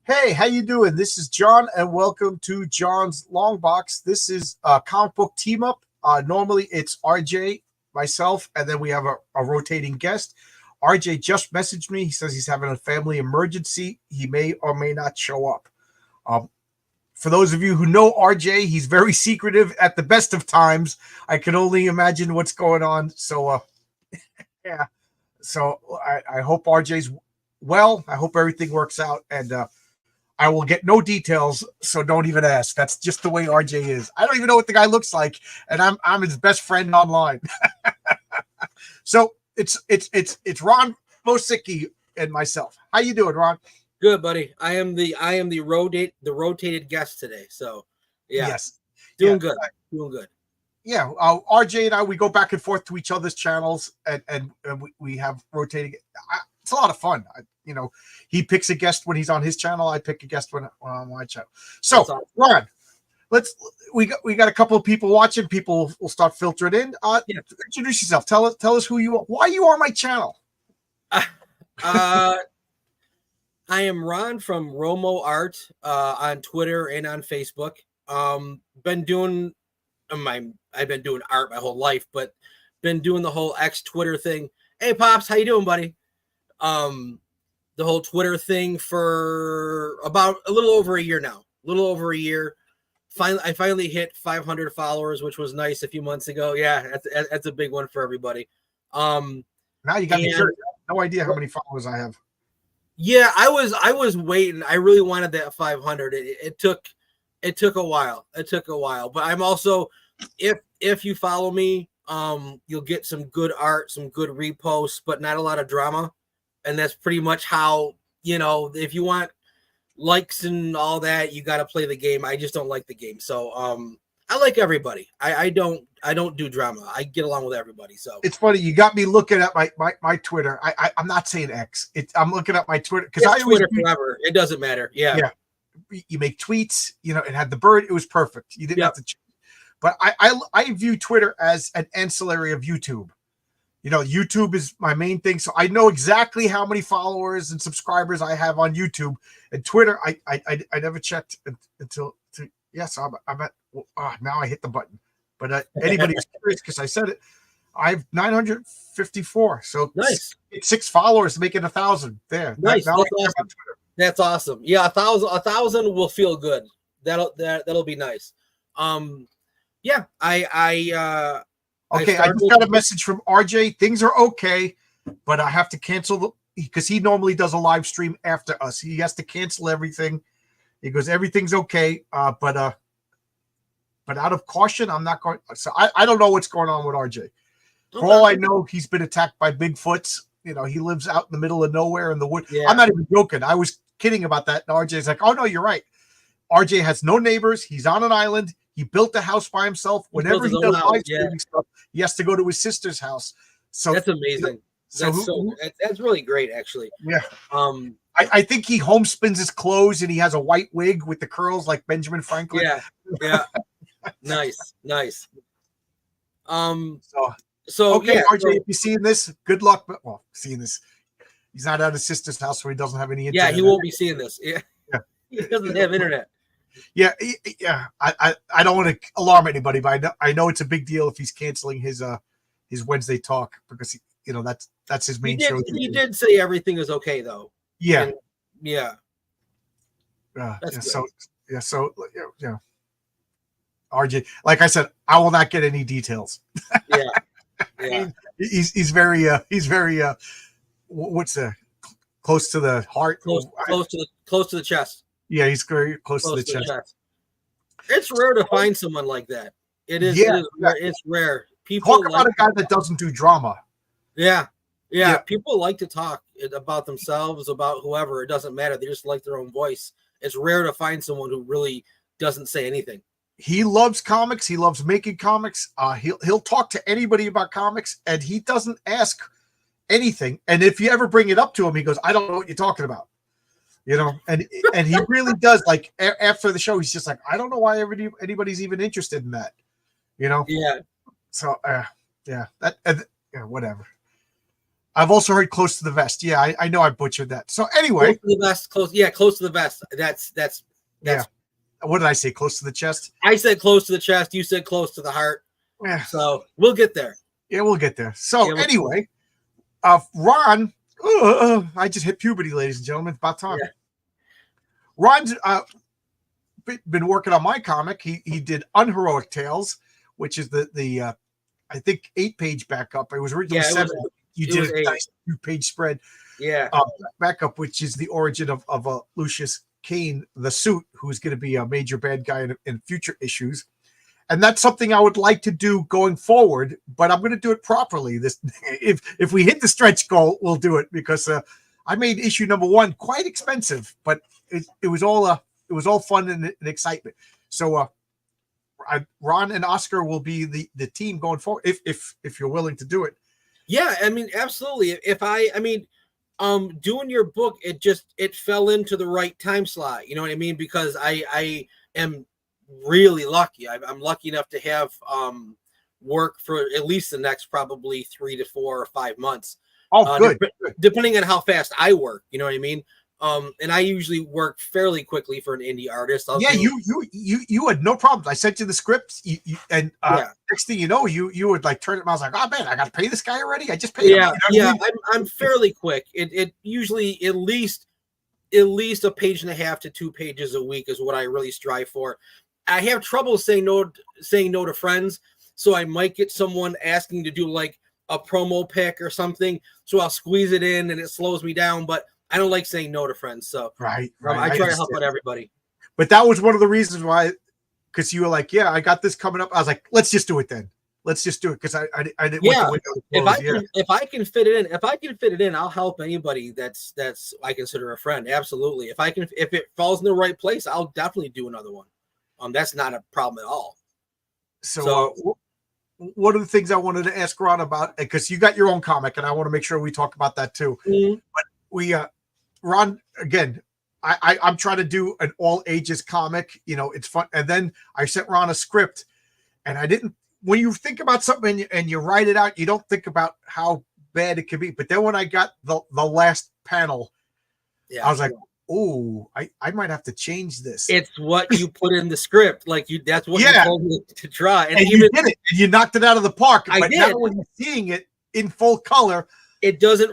Hey, how you doing? This is John, and welcome to John's Long Box. This is Comic Book Team Up. Normally, it's RJ, myself, and then we have a rotating guest. RJ just messaged me. He says he's having a family emergency. He may or may not show up. Um, for those of you who know RJ, he's very secretive at the best of times. I can only imagine what's going on. So, yeah. So I hope RJ's well. I hope everything works out, and I will get no details, so don't even ask. That's just the way RJ is. I don't even know what the guy looks like, and I'm his best friend online. So it's Ron Mosicki and myself. How you doing, Ron? Good, buddy. I am the rotated guest today. So yeah, Yes, doing good. Doing good. Yeah, RJ and I, we go back and forth to each other's channels, and we have rotating. It's a lot of fun. He picks a guest when he's on his channel. I pick a guest when I'm on my channel. So, awesome. Ron, we got a couple of people watching. People will start filtering in. Introduce yourself. Tell us who you are. Why you on my channel? I am Ron from Romo Art on Twitter and on Facebook. I've been doing art my whole life, but been doing the whole X Twitter thing. Hey, Pops, how you doing, buddy? The whole Twitter thing for about a little over a year now. I finally hit 500 followers, which was nice a few months ago. Yeah, that's a big one for everybody. Now you got me curious. No idea how many followers I have. Yeah, I was waiting. I really wanted that 500. It took a while. But I'm also, if you follow me, you'll get some good art, some good reposts, but not a lot of drama. And that's pretty much how, if you want likes and all that, you got to play the game. I just don't like the game. So I like everybody. I don't do drama. I get along with everybody. So it's funny. You got me looking at my Twitter. I'm not saying X. I'm looking at my Twitter because I Twitter forever. It doesn't matter. Yeah. You make tweets. It had the bird. It was perfect. You didn't have to change. But I view Twitter as an ancillary of YouTube. YouTube is my main thing. So I know exactly how many followers and subscribers I have on YouTube. And Twitter, I never checked until yes, I'm at now I hit the button. But anybody who's curious, because I said it, I have 954. So nice. It's 6 followers to make it 1,000. There. Nice. That's awesome. Yeah, 1,000 will feel good. That'll be nice. Yeah, okay, I just got a message from RJ. Things are okay, but I have to cancel because he normally does a live stream after us. He has to cancel everything. He goes, everything's okay, but out of caution, I'm not going. So I don't know what's going on with RJ. For all I know, he's been attacked by Bigfoots. He lives out in the middle of nowhere in the woods. Yeah. I'm not even joking. I was kidding about that. And RJ's like, oh no, you're right. RJ has no neighbors. He's on an island. He built a house by himself. Whenever he does live streaming stuff, he has to go to his sister's house. So that's amazing. That's really great, actually. Yeah. I think he homespins his clothes and he has a white wig with the curls like Benjamin Franklin. Yeah. Nice. So okay, yeah, RJ, if you're seeing this, good luck. But seeing this, he's not at his sister's house, so he doesn't have any internet. Yeah, he won't be seeing this. Yeah. He doesn't have internet. Yeah. I don't want to alarm anybody, but I know it's a big deal if he's canceling his Wednesday talk because that's his main show. He did say everything is okay though. Yeah. And, yeah. So RJ, like I said, I will not get any details. Yeah. He's very what's close to the heart, close to the chest. Yeah, he's very close to the chest. It's rare to find someone like that. It is. Yeah, it's rare. People talk about a guy that doesn't do drama. Yeah. People like to talk about themselves, about whoever. It doesn't matter. They just like their own voice. It's rare to find someone who really doesn't say anything. He loves comics. He loves making comics. He'll talk to anybody about comics, and he doesn't ask anything. And if you ever bring it up to him, he goes, "I don't know what you're talking about." And he really does. Like after the show, he's just like, "I don't know why anybody's even interested in that." Yeah. So whatever. I've also heard close to the vest. Yeah, I know I butchered that. So anyway, close to the vest, close to the vest. That's yeah. What did I say? Close to the chest? I said close to the chest. You said close to the heart. Yeah. So we'll get there. Yeah, we'll get there. So Yeah, anyway, Ron, I just hit puberty, ladies and gentlemen. It's about time. Yeah. Ron's been working on my comic. He did Unheroic Tales, which is the I think 8-page backup. It was originally 7. You did a nice 2-page spread. Yeah. Backup, which is the origin of Lucius Kane, the Suit, who's going to be a major bad guy in future issues. And that's something I would like to do going forward, but I'm going to do it properly. If we hit the stretch goal, we'll do it, because I made issue number 1 quite expensive, but it was all fun and excitement. So Ron and Oscar will be the team going forward if you're willing to do it. Yeah, I mean, absolutely. Doing your book, it fell into the right time slot. You know what I mean? Because I am really lucky. I'm lucky enough to have work for at least the next probably 3 to 4 or 5 months. Oh, good. Depending on how fast I work, you know what I mean? And I usually work fairly quickly for an indie artist. You had no problems. I sent you the scripts, next thing you know, you would like turn it. I was like, oh man, I got to pay this guy already. I just paid him. You know I'm fairly quick. It usually at least a page and a half to 2 pages a week is what I really strive for. I have trouble saying no to friends, so I might get someone asking to do like a promo pick or something. So I'll squeeze it in, and it slows me down. But I don't like saying no to friends. So right. I try to help out everybody. But that was one of the reasons why, because you were like, yeah, I got this coming up. I was like, let's just do it then. Let's just do it, because I didn't. Yeah. If I can fit it in, I'll help anybody that's I consider a friend. Absolutely. If it falls in the right place, I'll definitely do another one. That's not a problem at all. So one of the things I wanted to ask Ron about, because you got your own comic, and I want to make sure we talk about that too. Mm-hmm. But we, Ron, again, I'm trying to do an all ages comic. You know, it's fun. And then I sent Ron a script, and I didn't. When you think about something and you write it out, you don't think about how bad it could be. But then when I got the last panel, I was like, oh, I might have to change this. It's what you put in the script. Like that's what you told me to try. And you did it. And you knocked it out of the park. But now when you're seeing it in full color, it doesn't,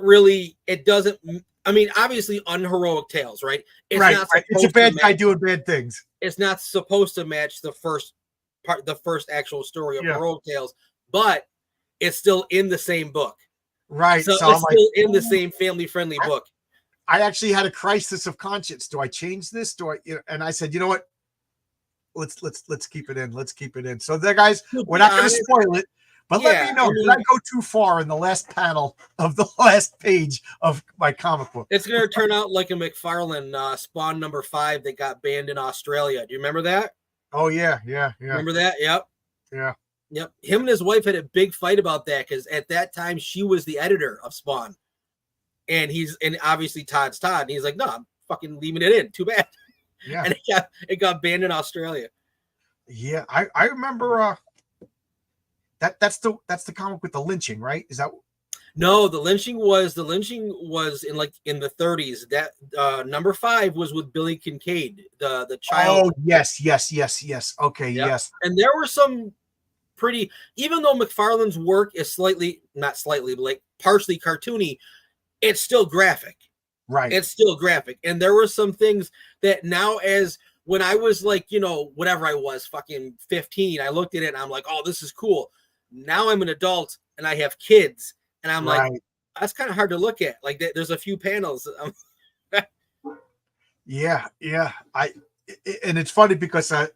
I mean, obviously Unheroic Tales, right? It's a bad guy doing bad things. It's not supposed to match the first actual story of Heroic Tales, but it's still in the same book. Right. So it's still in the same family-friendly book. I actually had a crisis of conscience. Do I change this? And I said, you know what? Let's keep it in. Let's keep it in. So there, guys, we're not going to spoil it, but let me know. Did I go too far in the last panel of the last page of my comic book? It's going to turn out like a McFarlane Spawn number 5 that got banned in Australia. Do you remember that? Oh yeah. Remember that? Yep. Yeah. Yep. Him and his wife had a big fight about that, because at that time she was the editor of Spawn. And obviously Todd's Todd. And he's like, no, I'm fucking leaving it in. Too bad. Yeah. And it got banned in Australia. Yeah, I remember that's the comic with the lynching, right? Is that no, the lynching was in the 30s. That number 5 was with Billy Kincaid, the child. Oh, yes. Okay, yep. Yes. And there were some pretty, even though McFarlane's work is not slightly, but like partially cartoony, it's still graphic. Right. It's still graphic. And there were some things that now, as when I was like, whatever I was, fucking 15, I looked at it and I'm like, oh, this is cool. Now I'm an adult and I have kids. And I'm like, that's kind of hard to look at. Like there's a few panels. Yeah. And it's funny because I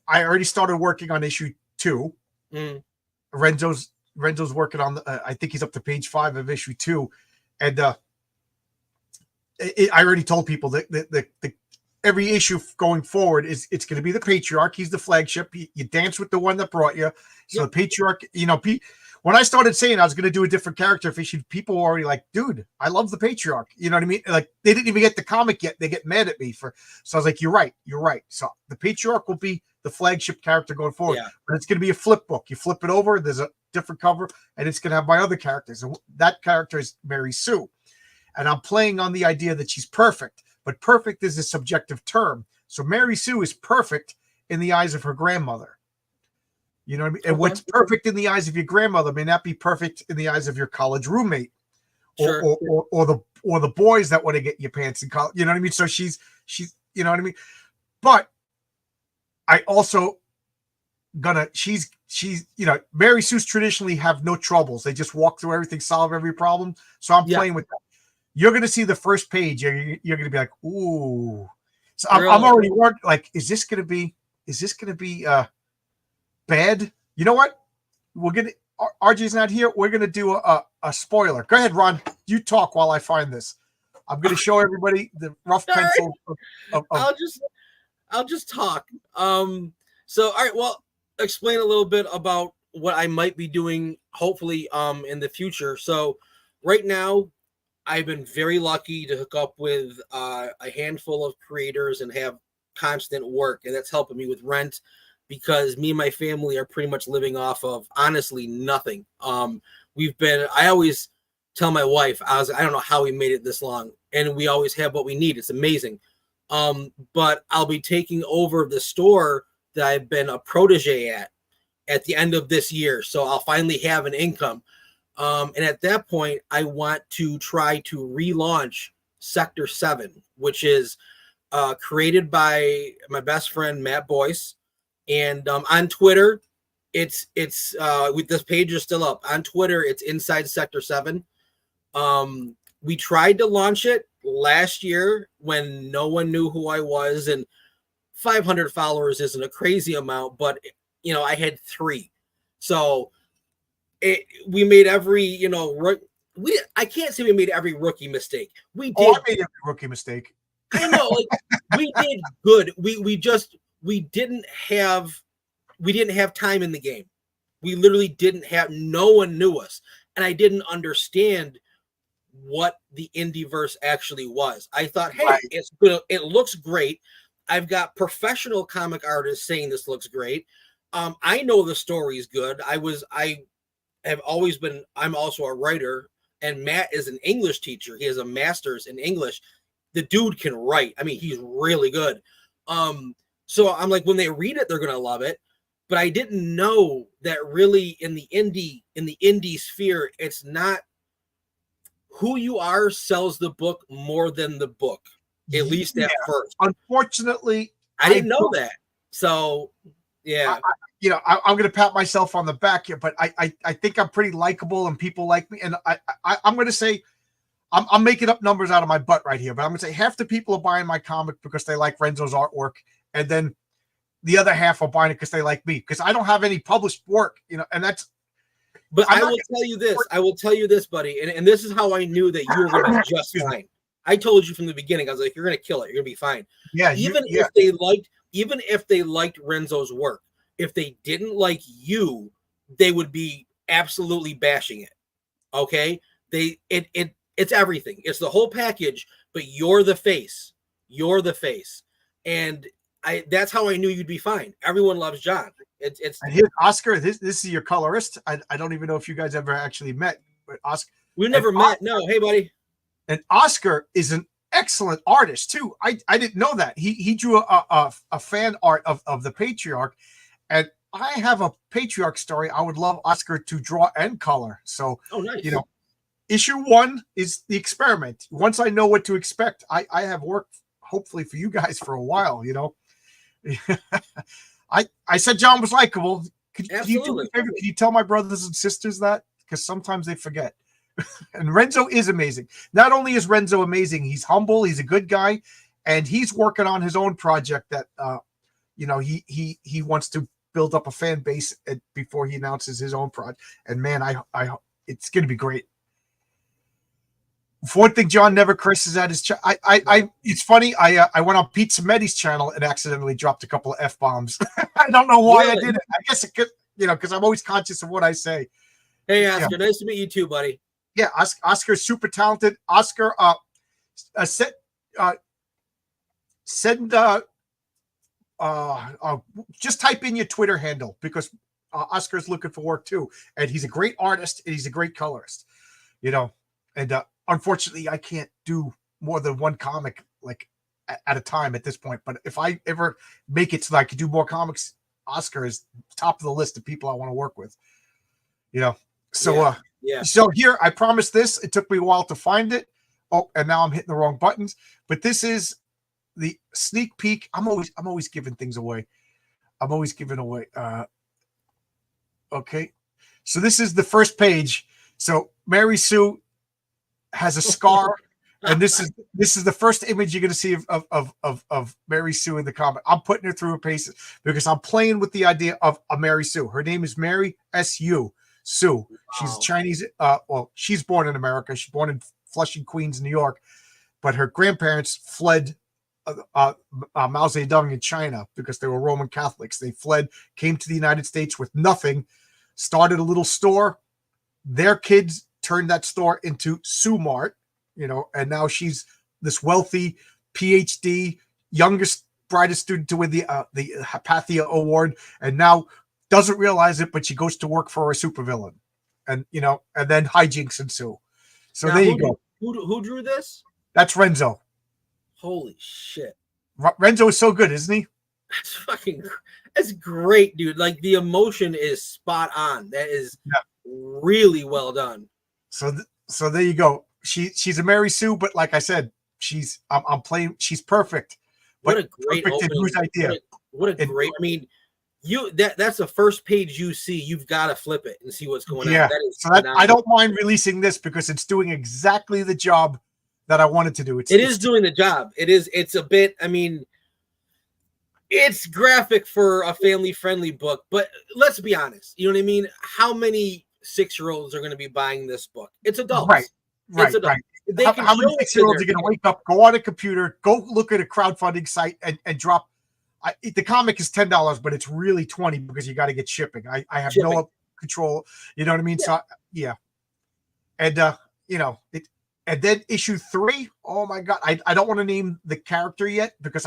already started working on issue 2. Mm. Renzo's working on I think he's up to page 5 of issue 2. And I already told people that the every issue going forward it's going to be the Patriarch. He's the flagship. You dance with the one that brought you. So the Patriarch, when I started saying I was going to do a different character issue, people were already like, dude, I love the Patriarch. You know what I mean? Like they didn't even get the comic yet. They get mad at me so I was like, you're right. So the Patriarch will be the flagship character going forward. Yeah. But it's going to be a flip book. You flip it over, there's a different cover, and it's going to have my other characters. And that character is Mary Sue. And I'm playing on the idea that she's perfect, but perfect is a subjective term. So Mary Sue is perfect in the eyes of her grandmother. You know what I mean? And what's perfect in the eyes of your grandmother may not be perfect in the eyes of your college roommate, or the boys that want to get your pants in college. You know what I mean? So she's you know what I mean? But I also she's Mary Sue's traditionally have no troubles. They just walk through everything, solve every problem. So I'm playing with that. You're going to see the first page. You're going to be like, ooh. So I'm already worried. Like, is this going to be bad? You know what? RJ's not here. We're going to do a spoiler. Go ahead, Ron. You talk while I find this. I'm going to show everybody the rough pencil. I'll just talk. So, all right. Well, explain a little bit about what I might be doing, hopefully, in the future. So, right now, I've been very lucky to hook up with a handful of creators and have constant work, and that's helping me with rent because me and my family are pretty much living off of honestly nothing. I always tell my wife, I don't know how we made it this long, and we always have what we need. It's amazing. But I'll be taking over the store that I've been a protege at the end of this year, so I'll finally have an income. And at that point, I want to try to relaunch Sector 7, which is created by my best friend, Matt Boyce. And on Twitter, it's with this page is still up. On Twitter, it's Inside Sector 7. We tried to launch it last year when no one knew who I was, and 500 followers isn't a crazy amount, but I had 3. So we made every, I can't say we made every rookie mistake. We did. I made every rookie mistake. I know, we did good. We didn't have time in the game. We literally no one knew us. And I didn't understand what the Indieverse actually was. I thought, hey, it's good. It looks great. I've got professional comic artists saying this looks great. I know the story's good. I'm also a writer, and Matt is an English teacher. He has a master's in English. The dude can write. I mean, he's really good. So I'm like, when they read it, they're going to love it. But I didn't know that really in the indie sphere, it's not who you are sells the book more than the book, at least at first. Unfortunately, I didn't know that. So, yeah. I'm going to pat myself on the back here, but I think I'm pretty likable and people like me. And I'm going to say, I'm making up numbers out of my butt right here, but I'm going to say half the people are buying my comic because they like Renzo's artwork. And then the other half are buying it because they like me, because I don't have any published work, and that's. But I will tell you this, buddy. And this is how I knew that you were going to be just fine. I told you from the beginning, I was like, you're going to kill it. You're going to be fine. Yeah. Even if they liked Renzo's work, if they didn't like you, they would be absolutely bashing it. Okay. It's everything. It's the whole package, but you're the face. And that's how I knew you'd be fine. Everyone loves John. It's and here's Oscar. This is your colorist. I don't even know if you guys ever actually met, but Oscar. We never met. No. Hey, buddy. And Oscar is an excellent artist too. I didn't know that. He drew a fan art of the Patriarch, and I have a Patriarch story I would love Oscar to draw and color. So, nice. Issue 1 is the experiment. Once I know what to expect, I have worked hopefully for you guys for a while. I said John was likable. Could you do me a favor? Can you tell my brothers and sisters that? Because sometimes they forget. And Renzo is amazing. Not only is Renzo amazing, he's humble, he's a good guy, and he's working on his own project that he wants to build up a fan base before he announces his own project. And man, I it's going to be great. For one thing, John never curses at his it's funny. I went on Pete Samedi's channel and accidentally dropped a couple of F-bombs. I don't know why I did it. I guess it could, because I'm always conscious of what I say. Hey, Oscar, nice to meet you too, buddy. Yeah, Oscar is super talented. Oscar, send just type in your Twitter handle because Oscar's looking for work too, and he's a great artist and he's a great colorist, and unfortunately I can't do more than one comic like at a time at this point, but if I ever make it so that I could do more comics, Oscar is top of the list of people I want to work with, so so here I promised this. It took me a while to find it. Oh, and now I'm hitting the wrong buttons, but this is the sneak peek. I'm always giving things away. I'm always giving away. Okay, so this is the first page. So Mary Sue has a scar, and this is the first image you're going to see of Mary Sue in the comic. I'm putting her through her paces because I'm playing with the idea of a Mary Sue. Her name is Mary S.U. Sue. She's Chinese. Well, she's born in America. She's born in Flushing, Queens, New York, but her grandparents fled Mao Zedong in China because they were Roman Catholics. They fled, came to the United States with nothing, started a little store. Their kids turned that store into Sue Mart, and now she's this wealthy PhD, youngest, brightest student to win the Hypatia Award, and now doesn't realize it, but she goes to work for a supervillain, and then hijinks ensue. So now, there you go. Who drew this? That's Renzo. Holy shit. Renzo is so good, isn't he? That's great, dude. Like the emotion is spot on. That is really well done. So there you go. She's a Mary Sue, but like I said, I'm playing. She's perfect. What a great opening. Whose idea? What a great. I mean, that's the first page you see. You've got to flip it and see what's going on. I don't mind releasing this because it's doing exactly the job that I wanted to do. It is doing the job. It's a bit. I mean, it's graphic for a family-friendly book, but let's be honest. You know what I mean? How many 6-year-olds are going to be buying this book? It's adults. Right. It's adults. Right. How many 6-year-olds are going to wake up, go on a computer, go look at a crowdfunding site, and drop? The comic is $10, but it's really $20 because you got to get shipping. I have no control. You know what I mean? Yeah. So and and then issue 3. Oh my God, I don't want to name the character yet because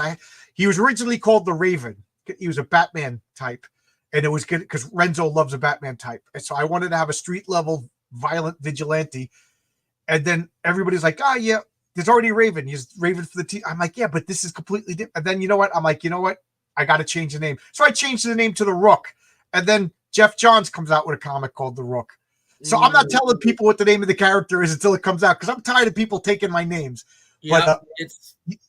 he was originally called the Raven. He was a Batman type, and it was good because Renzo loves a Batman type, and so I wanted to have a street level violent vigilante. And then everybody's like, oh yeah, there's already a Raven. He's Raven for the team. I'm like, yeah, but this is completely different. And then you know what? I'm like, you know what? I got to change the name. So I changed the name to the Rook. And then Jeff Johns comes out with a comic called The Rook. So I'm not telling people what the name of the character is until it comes out because I'm tired of people taking my names. Yeah,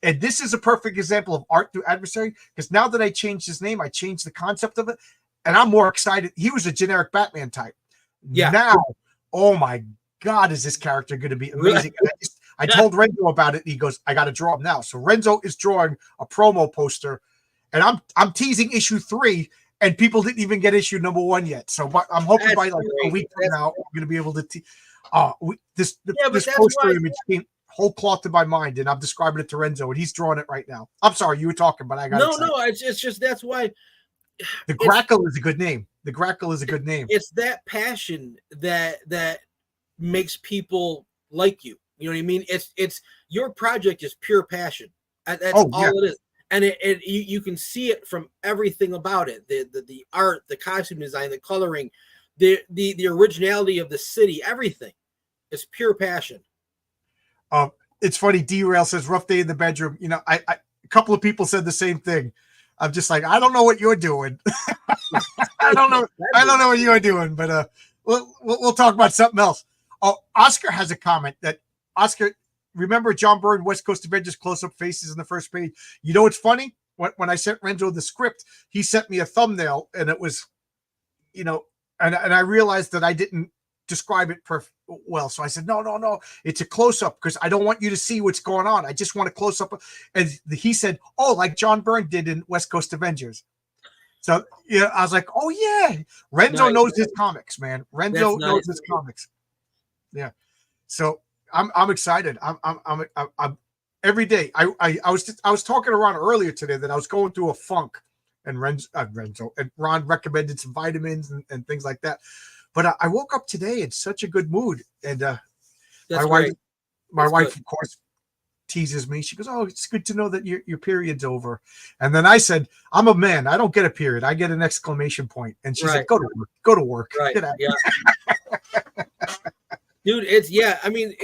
and this is a perfect example of art through adversary because now that I changed his name, I changed the concept of it, and I'm more excited. He was a generic Batman type. Yeah. Now, oh my God, is this character going to be amazing? I told Renzo about it, and he goes, I got to draw him now. So Renzo is drawing a promo poster, and I'm teasing issue 3, and people didn't even get issue number 1 yet. So I'm hoping by like a week from now, we're going to be able to this poster image came whole cloth to my mind, and I'm describing it to Renzo, and he's drawing it right now. I'm sorry, you were talking, but I got it's just that's why the Grackle is a good name. The Grackle is a good name. It's that passion that makes people like you. You know what I mean? It's your project is pure passion. That's all it is. And you can see it from everything about it. The art, the costume design, the coloring, the originality of the city, everything. It's pure passion. It's funny, Derail says rough day in the bedroom. A couple of people said the same thing. I'm just like, I don't know what you're doing. I don't know what you're doing, but we'll talk about something else. Oh, Oscar has a comment that Oscar, remember John Byrne, West Coast Avengers close-up faces in the first page? You know what's funny? When I sent Renzo the script, he sent me a thumbnail, and it was, and I realized that I didn't describe it well. So I said, no, it's a close-up because I don't want you to see what's going on. I just want a close-up. And he said, oh, like John Byrne did in West Coast Avengers. So I was like, oh yeah, Renzo knows his comics, man. Renzo knows his comics. Yeah. So I'm excited. I'm every day. I was talking to Ron earlier today that I was going through a funk, and Renzo and Ron recommended some vitamins and things like that. But I woke up today in such a good mood, and my wife, of course, teases me. She goes, "Oh, it's good to know that your period's over." And then I said, "I'm a man. I don't get a period. I get an exclamation point." And she said, "Go to work. Go to work." Right. Get out. Yeah. Dude, I mean,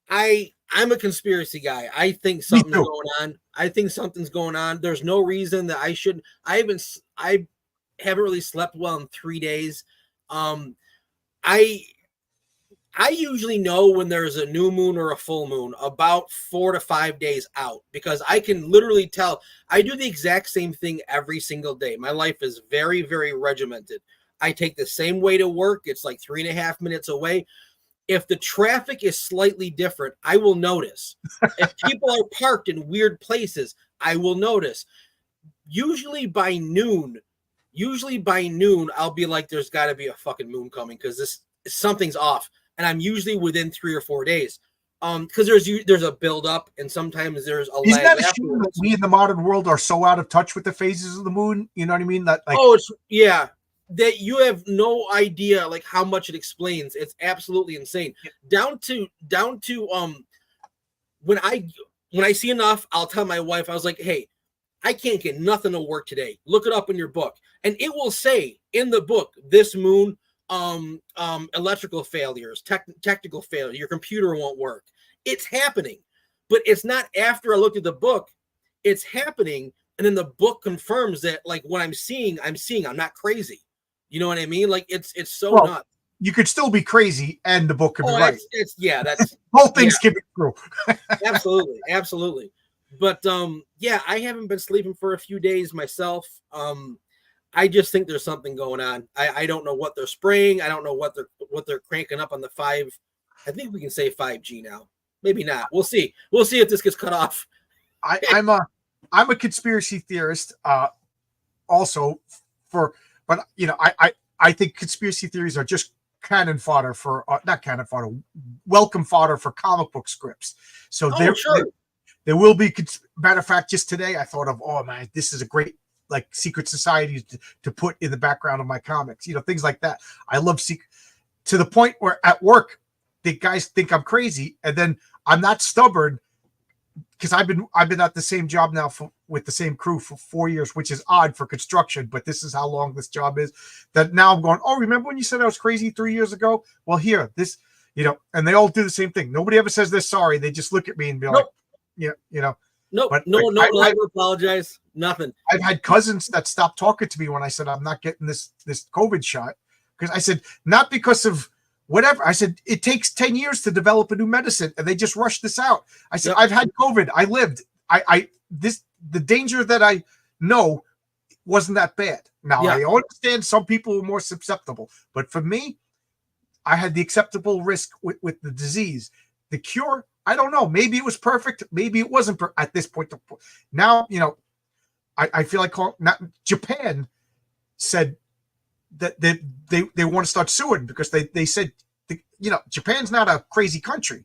I'm a conspiracy guy. I think something's going on. I think something's going on. There's no reason that I shouldn't. I haven't really slept well in 3 days. I usually know when there's a new moon or a full moon about 4 to 5 days out, because I can literally tell. I do the exact same thing every single day. My life is very, very regimented. I take the same way to work. It's like 3.5 minutes away. If the traffic is slightly different, I will notice. If people are parked in weird places, I will notice. Usually by noon, I'll be like, there's got to be a fucking moon coming, because something's off. And I'm usually within 3 or 4 days. Because there's a buildup, and sometimes there's a lag. Isn't that a shame that we in the modern world are so out of touch with the phases of the moon? You know what I mean? That that you have no idea like how much it explains. It's absolutely insane. Down to when I see enough, I'll tell my wife, I was like, "Hey, I can't get nothing to work today. Look it up in your book." And it will say in the book, this moon, electrical failures, technical failure, your computer won't work. It's happening. But it's not after I looked at the book, it's happening. And then the book confirms that, like, what I'm seeing, I'm not crazy. You know what I mean? Like, it's so nuts. You could still be crazy and the book could be right. That's both things can be true. Absolutely. But I haven't been sleeping for a few days myself. I just think there's something going on. I don't know what they're spraying. I don't know what they're cranking up on the 5. I think we can say 5G now. Maybe not. We'll see. We'll see if this gets cut off. I'm a conspiracy theorist. Also, but you know, I think conspiracy theories are just cannon fodder for not cannon fodder, welcome fodder for comic book scripts. So there will be. Matter of fact, just today I thought of, oh man, this is a great like secret society to put in the background of my comics. You know, things like that. I love to the point where at work the guys think I'm crazy, and then I'm not stubborn. Because I've been at the same job now with the same crew for 4 years, which is odd for construction, but this is how long this job is. That now I'm going, oh, remember when you said I was crazy 3 years ago? Well, here, this, you know, and they all do the same thing. Nobody ever says they're sorry. They just look at me and be like, yeah, you know. No, I apologize. Nothing. I've had cousins that stopped talking to me when I said I'm not getting this COVID shot, because I said not because of whatever. I said, it takes 10 years to develop a new medicine, and they just rushed this out. I said, I've had COVID. I lived. The danger that I know wasn't that bad. Now, I understand some people were more susceptible, but for me, I had the acceptable risk with the disease. The cure, I don't know. Maybe it was perfect. Maybe it wasn't at this point. Now, you know, I feel like Japan said that they want to start suing because they said, you know, Japan's not a crazy country.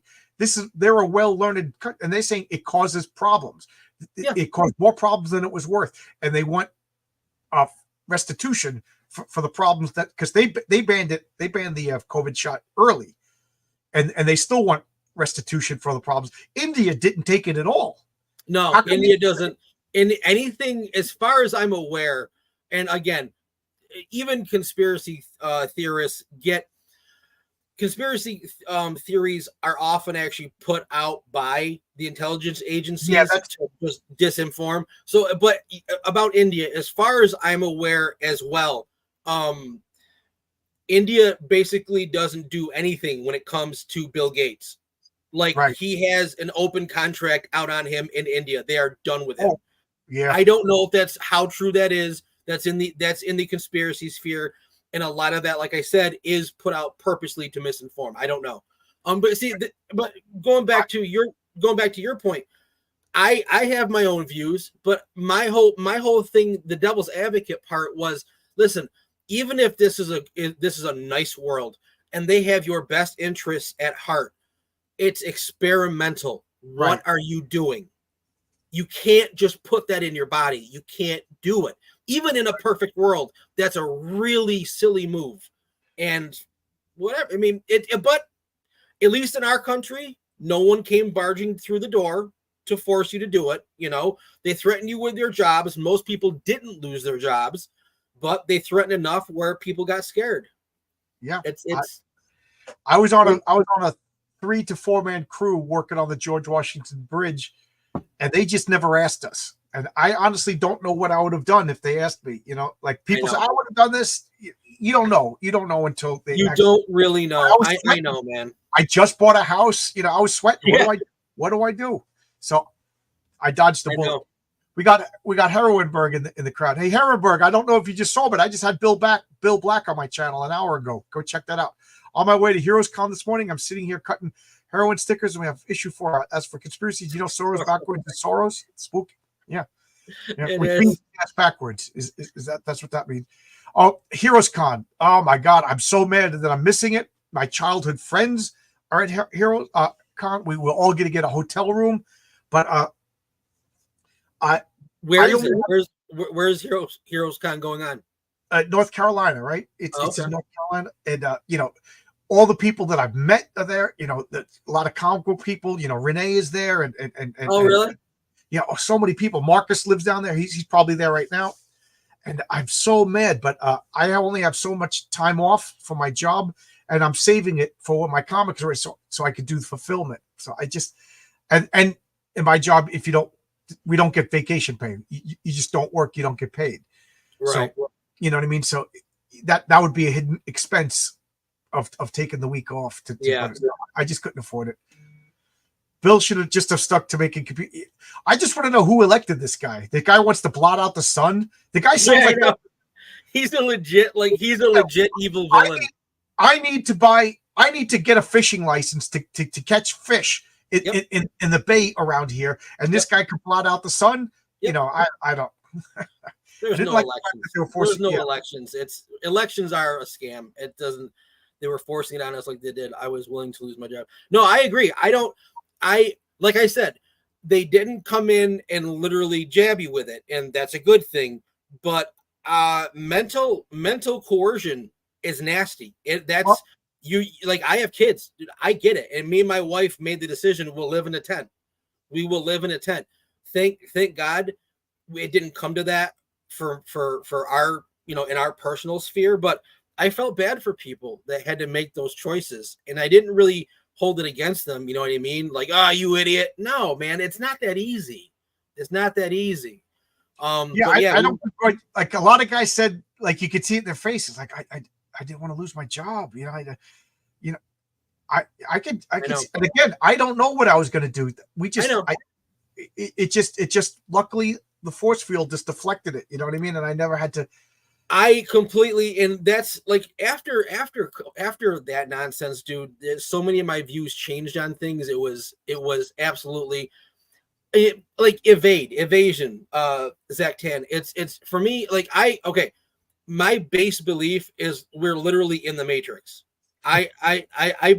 They're a well-learned country, and they're saying it causes problems. It caused more problems than it was worth, and they want restitution for the problems that, because they banned the COVID shot early, and they still want restitution for the problems. India didn't take it at all. No, India doesn't. In anything, as far as I'm aware, and again, even conspiracy theorists get conspiracy theories are often actually put out by the intelligence agencies to just disinform. So, but about India, as far as I'm aware as well, India basically doesn't do anything when it comes to Bill Gates. Like he has an open contract out on him in India. They are done with him. Yeah, I don't know if that's how true that is. That's in the conspiracy sphere, and a lot of that, like I said, is put out purposely to misinform. I don't know. But see, but going back to your point, I have my own views, but my whole thing, the devil's advocate part was, listen, even if this is a nice world and they have your best interests at heart, it's experimental. Right. What are you doing? You can't just put that in your body. You can't do it. Even in a perfect world, that's a really silly move. And whatever. I mean, but at least in our country, No one came barging through the door to force you to do it. You know, they threatened you with their jobs. Most people didn't lose their jobs, but they threatened enough where people got scared. Yeah. It's I was on a 3 to 4 man crew working on the George Washington Bridge, and they just never asked us. And I honestly don't know what I would have done if they asked me. You know, like people say, I would have done this. You don't know. You don't know until they. You don't really know. I know, man. I just bought a house. You know, I was sweating. Yeah. What do I do? So I dodged the bullet. We got Heroinberg in the crowd. Hey, Heroinberg, I don't know if you just saw, but I just had Bill Black on my channel an hour ago. Go check that out. On my way to Heroes Con this morning, I'm sitting here cutting heroin stickers, and we have issue 4. As for conspiracies, you know, Soros backwards is Soros. Spooky. Yeah. That's backwards. Is that's what that means? Oh, Heroes Con. Oh my God, I'm so mad that I'm missing it. My childhood friends are at Heroes Con. We will all get a hotel room, but where's Heroes Con going on? North Carolina, right? It's in North Carolina, and you know, all the people that I've met are there. You know, a lot of comic book people. You know, Renee is there, and really? You know, so many people. Marcus lives down there. He's probably there right now, and I'm so mad. But I only have so much time off for my job, and I'm saving it for what my comics are, so I could do the fulfillment. So I just and in my job, we don't get vacation pay. You just don't work. You don't get paid. Right. So, you know what I mean? So that would be a hidden expense of taking the week off. I just couldn't afford it. Bill should have just stuck to making computer. I just want to know who elected this guy. The guy wants to blot out the sun. The guy sounds he's a legit evil villain. I need to get a fishing license to catch fish in the bay around here. And this guy can blot out the sun. Yep. You know, I don't. There's no elections. There's no elections. Elections are a scam. It doesn't. They were forcing it on us like they did. I was willing to lose my job. No, I agree. Like I said, they didn't come in and literally jab you with it, and that's a good thing. But mental coercion is nasty. You like. I have kids, dude. I get it. And me and my wife made the decision. We'll live in a tent. We will live in a tent. Thank God it didn't come to that for our, you know, in our personal sphere. But I felt bad for people that had to make those choices, and I didn't really hold it against them. You know what I mean? Like, you idiot. No, man, it's not that easy. It's not that easy. I don't like a lot of guys said, like, you could see it in their faces. Like, I didn't want to lose my job. You know, I could, and again, I don't know what I was going to do. It just luckily the force field just deflected it. You know what I mean? And I never had to. I completely, and that's like after that nonsense, dude. So many of my views changed on things. It was absolutely like evasion. Zach Tan. It's for me. Like my base belief is we're literally in the Matrix. I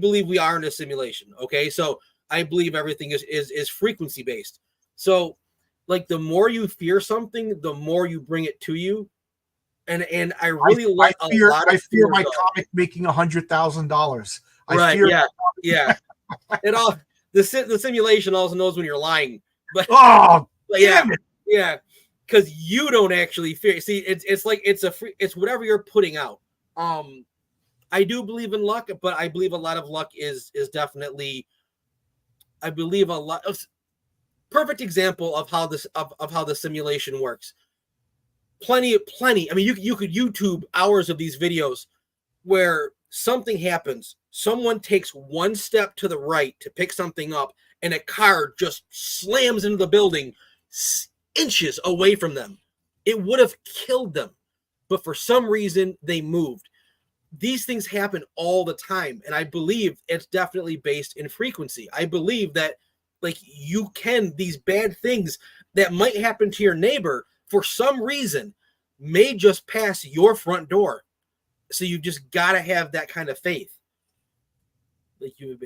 believe we are in a simulation. Okay, so I believe everything is frequency based. So like the more you fear something, the more you bring it to you. And I really like a lot of. I fear my comic making $100,000. Right? Yeah. It all the simulation also knows when you're lying. But yeah, because you don't actually fear. See, it's like it's whatever you're putting out. I do believe in luck, but I believe a lot of luck is definitely. I believe a lot of perfect example of how the simulation works. Plenty. I mean, you could YouTube hours of these videos where something happens. Someone takes one step to the right to pick something up, and a car just slams into the building inches away from them. It would have killed them, but for some reason they moved. These things happen all the time, and I believe it's definitely based in frequency. I believe that like these bad things that might happen to your neighbor for some reason may just pass your front door. So you just got to have that kind of faith. Like you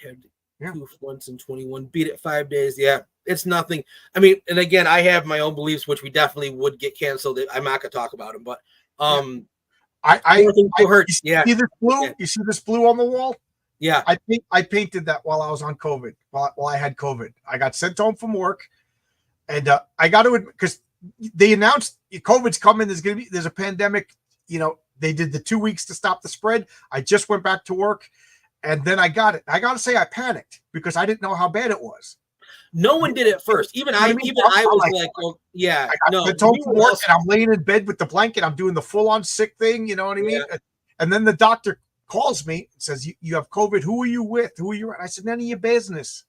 had 2 once in 21, beat it 5 days. Yeah, it's nothing. I mean, and again, I have my own beliefs, which we definitely would get canceled. I'm not going to talk about them, but I hurt. You see this blue? You see this blue on the wall? Yeah. I painted that while I was on COVID. While I had COVID, I got sent home from work, and I got to admit, because they announced COVID's coming. There's a pandemic. They did the 2 weeks to stop the spread. I just went back to work, and then I got it. I got to say, I panicked because I didn't know how bad it was. No one did it first. Even I was like, well, yeah, I got sent home from work, and I'm laying in bed with the blanket. I'm doing the full-on sick thing. You know what I mean? And then the doctor calls me and says, you have COVID. Who are you with? Who are you? I said, none of your business.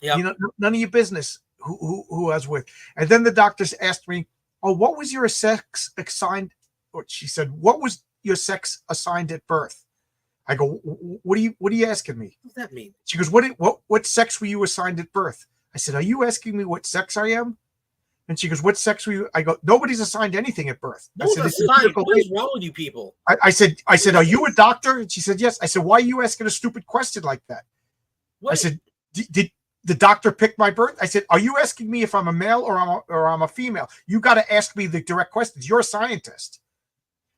Yeah. None of your business who I was with. And then the doctors asked me, oh, what was your sex assigned? Or she said, what was your sex assigned at birth? I go, what are you asking me? What does that mean? She goes, what sex were you assigned at birth? I said, are you asking me what sex I am? And she goes, what sex were you? I go, nobody's assigned anything at birth. What is wrong with you people? I said, are you a doctor? And she said, yes. I said, why are you asking a stupid question like that? What? I said, did the doctor pick my birth? I said, are you asking me if I'm a male or I'm a female? You got to ask me the direct questions. You're a scientist.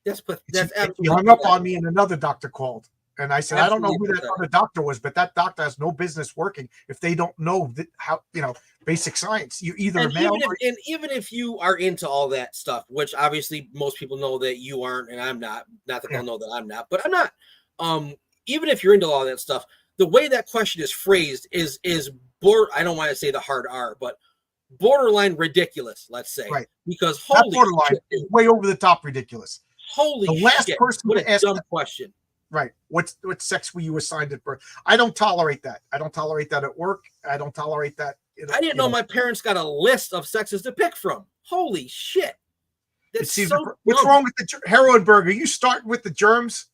That's absolutely. He hung up on me, and another doctor called. And I said, I don't know who that other doctor was, but that doctor has no business working if they don't know how basic science. You're either a male and even if you are into all that stuff, which obviously most people know that you aren't, and I'm not. Not that they'll know that I'm not, but I'm not. Even if you're into all that stuff, the way that question is phrased is I don't want to say the hard R, but borderline ridiculous. Let's say, right? Because holy borderline is way over the top ridiculous. Holy the last shit, person what to a ask dumb that question. Right. What sex were you assigned at birth? I don't tolerate that. I don't tolerate that at work. I don't tolerate that. I didn't know my parents got a list of sexes to pick from. Holy shit. What's wrong with the heroin burger? You start with the germs.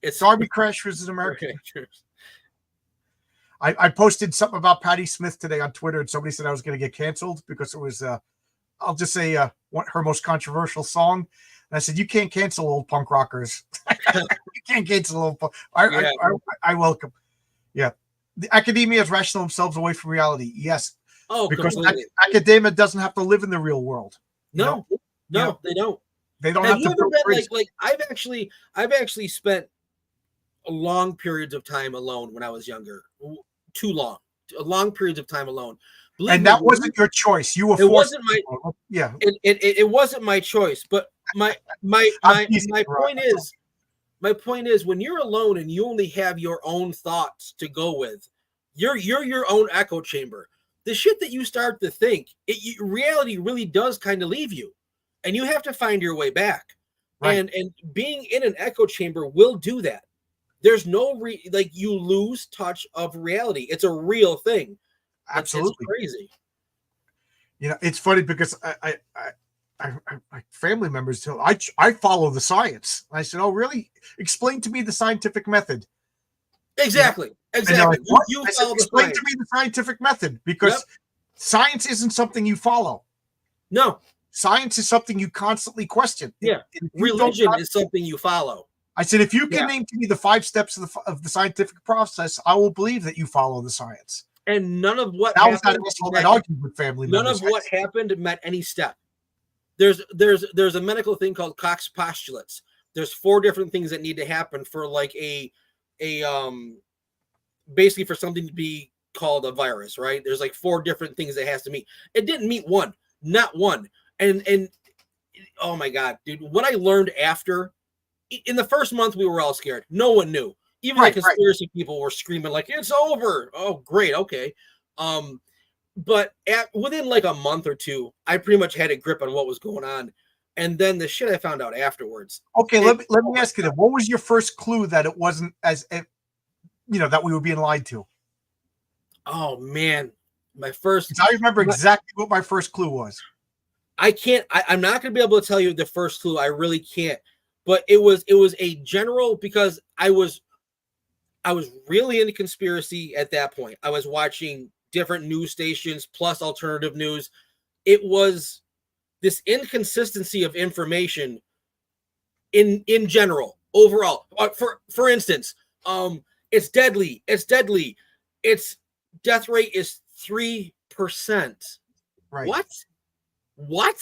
It's Darby Crash versus America. I posted something about Patti Smith today on Twitter, and somebody said I was going to get canceled because it was, I'll just say, her most controversial song. And I said, you can't cancel old punk rockers. You can't cancel old punk. I welcome. Yeah. The academia has rationed themselves away from reality. Yes. Oh, because academia doesn't have to live in the real world. No, they don't. They don't have to build I've actually spent long periods of time alone when I was younger. Too long. Long periods of time alone. And that wasn't your choice. You were forced. It wasn't my choice, but my point is when you're alone and you only have your own thoughts to go with, you're your own echo chamber. The shit that you start to think, reality really does kind of leave you, and you have to find your way back. Right. And being in an echo chamber will do that. There's no you lose touch of reality. It's a real thing. Absolutely. It's crazy. It's funny because I family members tell I follow the science. I said, "Oh, really? Explain to me the scientific method." Exactly. Like, you follow explain to me the scientific method because science isn't something you follow. No, science is something you constantly question. Yeah, religion is something you follow. I said, if you can name to me the 5 steps of the scientific process, I will believe that you follow the science. And none of what happened that argued with family members. None of what happened met any step. There's a medical thing called Cox postulates. There's 4 different things that need to happen for basically for something to be called a virus, right? There's 4 different things that has to meet. It didn't meet one, not one. And oh my God, dude, what I learned after, in the first month, we were all scared. No one knew. Even the conspiracy people were screaming it's over. Oh, great. Okay. But within a month or 2, I pretty much had a grip on what was going on. And then the shit I found out afterwards. Okay. Let me ask you that. What was your first clue that it wasn't that we were being lied to? Oh man. I remember exactly what my first clue was. I'm not going to be able to tell you the first clue. I really can't. But it was a general, because I was really into conspiracy at that point. I was watching different news stations plus alternative news. It was this inconsistency of information in general, overall. For instance, it's deadly. Its death rate is 3%. Right. What?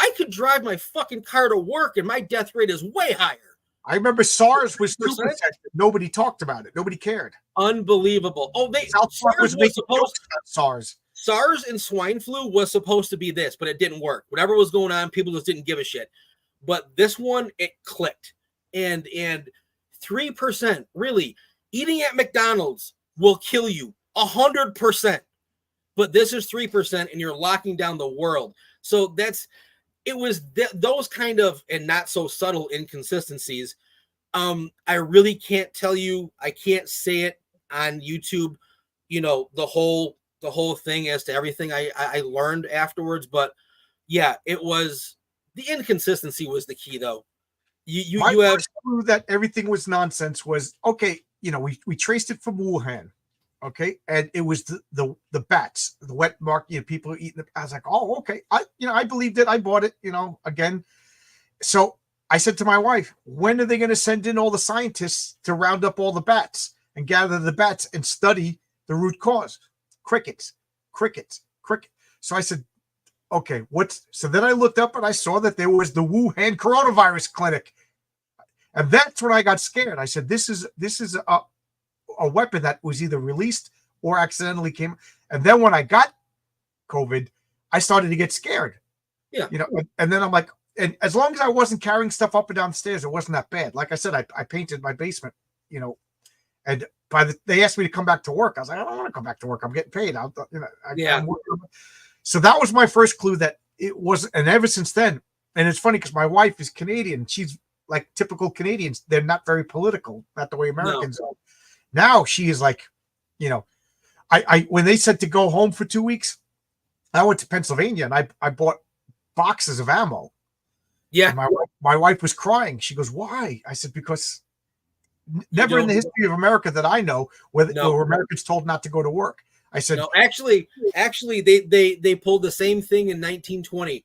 I could drive my fucking car to work and my death rate is way higher. I remember SARS was 2%. 2%. Nobody talked about it. Nobody cared. Unbelievable. Oh, South Park was making jokes about SARS. SARS and swine flu was supposed to be this, but it didn't work. Whatever was going on, people just didn't give a shit. But this one, it clicked. And 3%, really, eating at McDonald's will kill you 100%. But this is 3%, and you're locking down the world. So it was those kind of and not so subtle inconsistencies. I really can't tell you. I can't say it on YouTube. You know, the whole thing as to everything I learned afterwards. But yeah, it was the inconsistency was the key, though. You have clue that everything was nonsense was okay. You know, we traced it from Wuhan. Okay, and it was the bats, the wet market, you know, people eating it. I was like, oh, okay. I believed it. I bought it, you know, again. So I said to my wife, when are they going to send in all the scientists to round up all the bats and gather the bats and study the root cause? Crickets. So I said, okay, so then I looked up and I saw that there was the Wuhan coronavirus clinic. And that's when I got scared. I said, this is a weapon that was either released or accidentally came. And then when I got COVID, I started to get scared. Yeah. You know, and then I'm like, and as long as I wasn't carrying stuff up and down the stairs, it wasn't that bad. Like I said, I painted my basement, you know, and they asked me to come back to work. I was like, I don't want to come back to work. I'm getting paid. I'm so that was my first clue that it wasn't. And ever since then, and it's funny because my wife is Canadian. She's like typical Canadians. They're not very political, not the way Americans are. Now she is like, you know, I when they said to go home for 2 weeks, I went to Pennsylvania and I bought boxes of ammo. Yeah. And my wife was crying. She goes, why? I said, because never in the history of America that I know where Americans told not to go to work. I said, no, actually they pulled the same thing in 1920.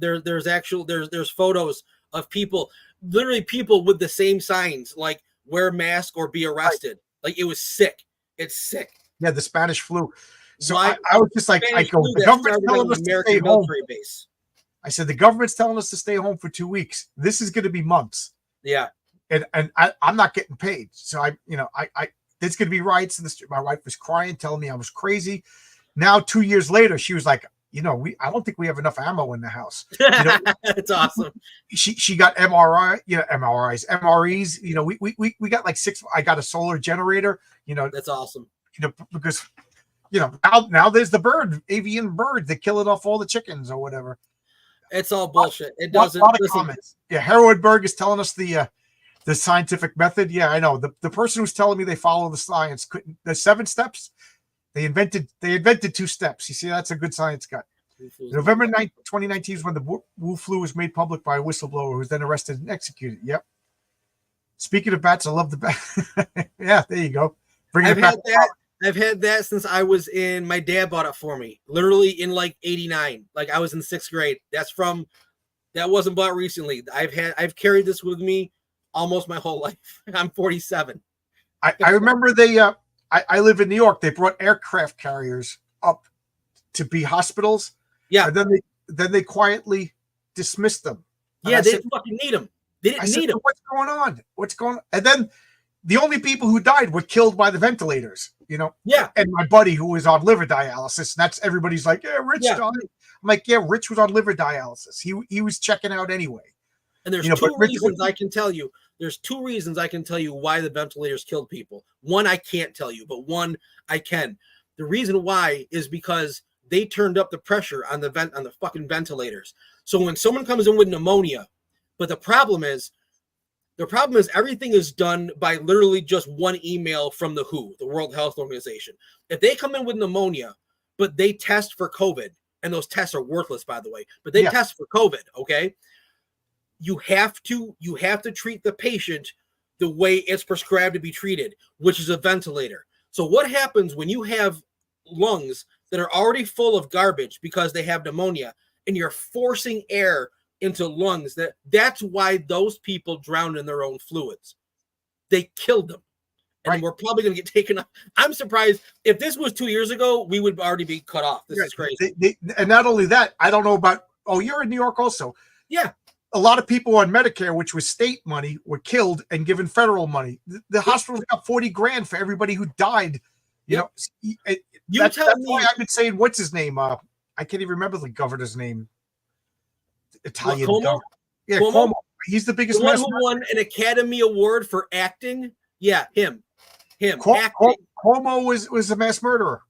There's photos of people, literally people with the same signs, like wear a mask or be arrested. Like it was sick. It's sick. Yeah, the Spanish flu. So I was just like, the government's telling us to stay home. Base. I said, the government's telling us to stay home for 2 weeks. This is going to be months. Yeah. And I'm not getting paid. So there's going to be riots in the street. My wife was crying, telling me I was crazy. Now, 2 years later, she was like, you know, I don't think we have enough ammo in the house. You know, it's awesome. She got MRIs. You know, we got like 6. I got a solar generator. You know, that's awesome. You know, because you know now there's the avian bird that killing off all the chickens or whatever. It's all bullshit. It doesn't. A lot of comments. Yeah, Herwoodberg is telling us the scientific method. Yeah, I know. The person who's telling me they follow the science couldn't. The 7 steps. They invented 2 steps. You see, that's a good science guy. November 9th, 2019 is when the Wu flu was made public by a whistleblower who was then arrested and executed. Yep. Speaking of bats, I love the bat. Yeah, there you go. I've had that since I was in. My dad bought it for me, literally in like '89. Like I was in 6th grade. That wasn't bought recently. I've carried this with me almost my whole life. I'm 47. I remember I live in New York. They brought aircraft carriers up to be hospitals. Yeah. And then they quietly dismissed them. And they didn't fucking need them. They didn't need them. What's going on? What's going on? And then the only people who died were killed by the ventilators, you know? Yeah. And my buddy who was on liver dialysis, and that's everybody's like, yeah, Rich died. I'm like, yeah, Rich was on liver dialysis. He was checking out anyway. And there's 2 reasons I can tell you. There's 2 reasons I can tell you why the ventilators killed people. One I can't tell you, but one I can. The reason why is because they turned up the pressure on the fucking ventilators. So when someone comes in with pneumonia, but the problem is everything is done by literally just one email from the WHO, the World Health Organization. If they come in with pneumonia, but they test for COVID, and those tests are worthless, by the way, but they test for COVID, okay? You have to treat the patient the way it's prescribed to be treated, which is a ventilator. So what happens when you have lungs that are already full of garbage because they have pneumonia and you're forcing air into lungs? That's why those people drowned in their own fluids. They killed them. And we're probably going to get taken off. I'm surprised. If this was 2 years ago, we would already be cut off. This is crazy. And not only that, I don't know about, you're in New York also. Yeah. a lot of people on Medicare, which was state money, were killed and given federal money. The hospitals got 40 grand for everybody who died. You know, that's why I've been saying, what's his name? I can't even remember the governor's name. Italian governor. Yeah, Cuomo. He's the biggest one who won an Academy Award for acting. Yeah, him. Cuomo was a mass murderer.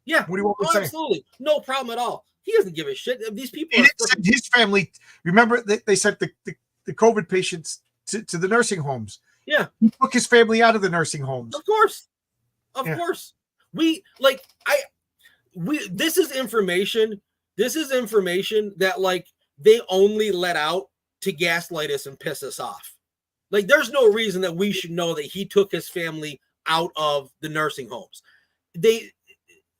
Yeah, what do you want me to say? Absolutely, no problem at all. He doesn't give a shit. These people. He didn't send his family. Remember, they sent the COVID patients to the nursing homes. Yeah, he took his family out of the nursing homes. Of course. This is information. This is information that like they only let out to gaslight us and piss us off. Like, there's no reason that we should know that he took his family out of the nursing homes.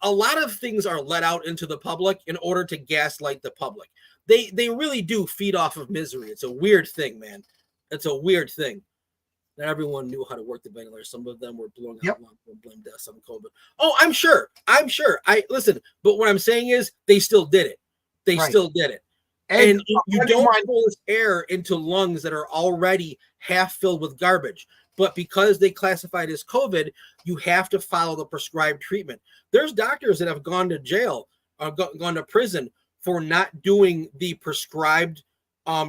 A lot of things are let out into the public in order to gaslight the public. They really do feed off of misery. It's a weird thing, man. It's a weird thing. Not everyone knew how to work the ventilator. Some of them were blowing out lungs and blamed deaths on COVID. Oh, I'm sure. I listen, but what I'm saying is they still did it. They still did it. And you don't force air into lungs that are already half filled with garbage. But because they classified as COVID, you have to follow the prescribed treatment. There's doctors that have gone to jail or gone to prison for not doing the prescribed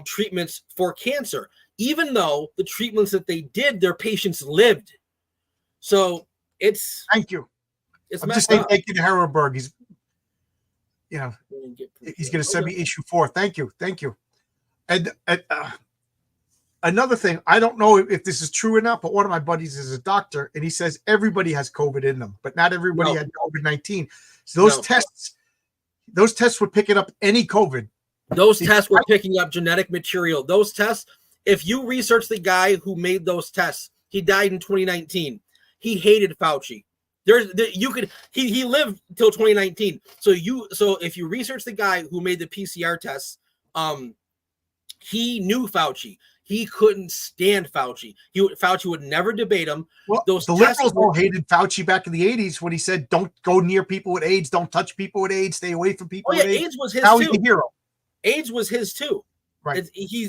treatments for cancer, even though the treatments that they did, their patients lived. So it's thank you. I'm just saying thank you to Harroberg. He's going to send me issue 4. Thank you. And another thing, I don't know if this is true or not, but one of my buddies is a doctor, and he says everybody has COVID in them, but not everybody had COVID-19. So those tests were picking up any COVID. Those tests were picking up genetic material. Those tests, if you research the guy who made those tests, he died in 2019. He hated Fauci. He lived till 2019. So if you research the guy who made the PCR tests, he knew Fauci. He couldn't stand Fauci. Fauci would never debate him. Well, the liberals all hated Fauci back in the 80s when he said, "Don't go near people with AIDS, don't touch people with AIDS, stay away from people with AIDS." AIDS was his now too. He's a hero. AIDS was his too. Right. He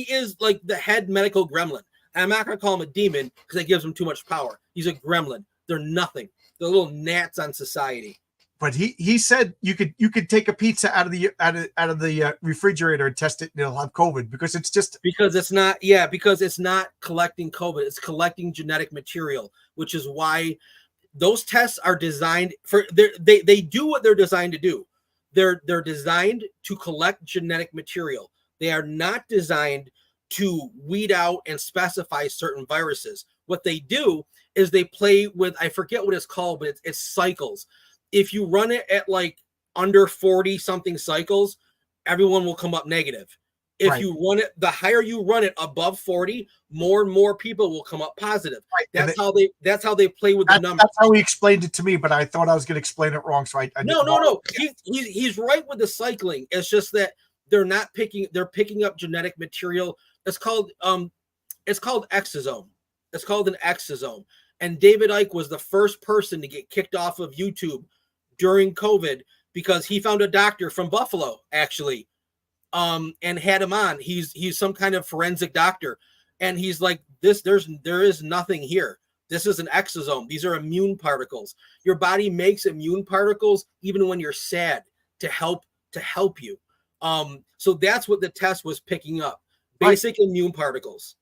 is like the head medical gremlin. And I'm not going to call him a demon because that gives him too much power. He's a gremlin. They're nothing. They're little gnats on society. But he said you could take a pizza out of the refrigerator and test it and it'll have COVID because it's not collecting COVID. It's collecting genetic material, which is why those tests are designed for they do what they're designed to do. They're designed to collect genetic material. They are not designed to weed out and specify certain viruses. What they do is they play with, I forget what it's called, but it's cycles. If you run it at like under 40 something cycles, everyone will come up negative. If you run it, the higher you run it above 40, more and more people will come up positive. Right. That's how they play with the numbers. That's how he explained it to me, but I thought I was going to explain it wrong. So No. He's right with the cycling. It's just that they're picking up genetic material. It's called exosome. It's called an exosome. And David Icke was the first person to get kicked off of YouTube during COVID because he found a doctor from Buffalo, actually, and had him on. He's some kind of forensic doctor. And he's like, there is nothing here. This is an exosome. These are immune particles. Your body makes immune particles even when you're sad to help you. So that's what the test was picking up. Basic immune particles.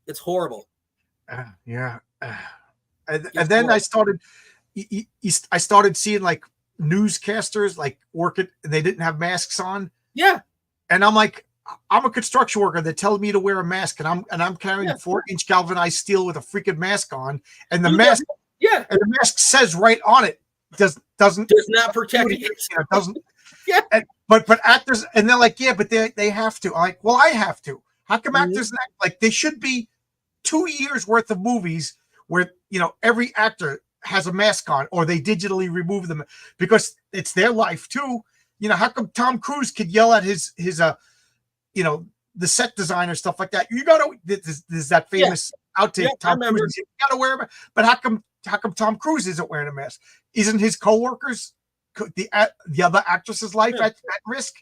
It's horrible. Yeah. And then I started seeing like newscasters like working, and they didn't have masks on. Yeah. And I'm like, I'm a construction worker. They're telling me to wear a mask, and I'm carrying 4-inch galvanized steel with a freaking mask on, and the mask says right on it does not protect you. It doesn't. Yeah. But actors, and they're like, yeah, but they have to. I'm like, well, I have to. How come actors not, like, they should be 2 years worth of movies where every actor has a mask on, or they digitally remove them because it's their life too. How come Tom Cruise could yell at his the set designer, stuff like that? There's that famous outtake. Tom Cruise, you gotta wear a mask. But how come Tom Cruise isn't wearing a mask? Isn't his coworkers, the other actress's life at risk?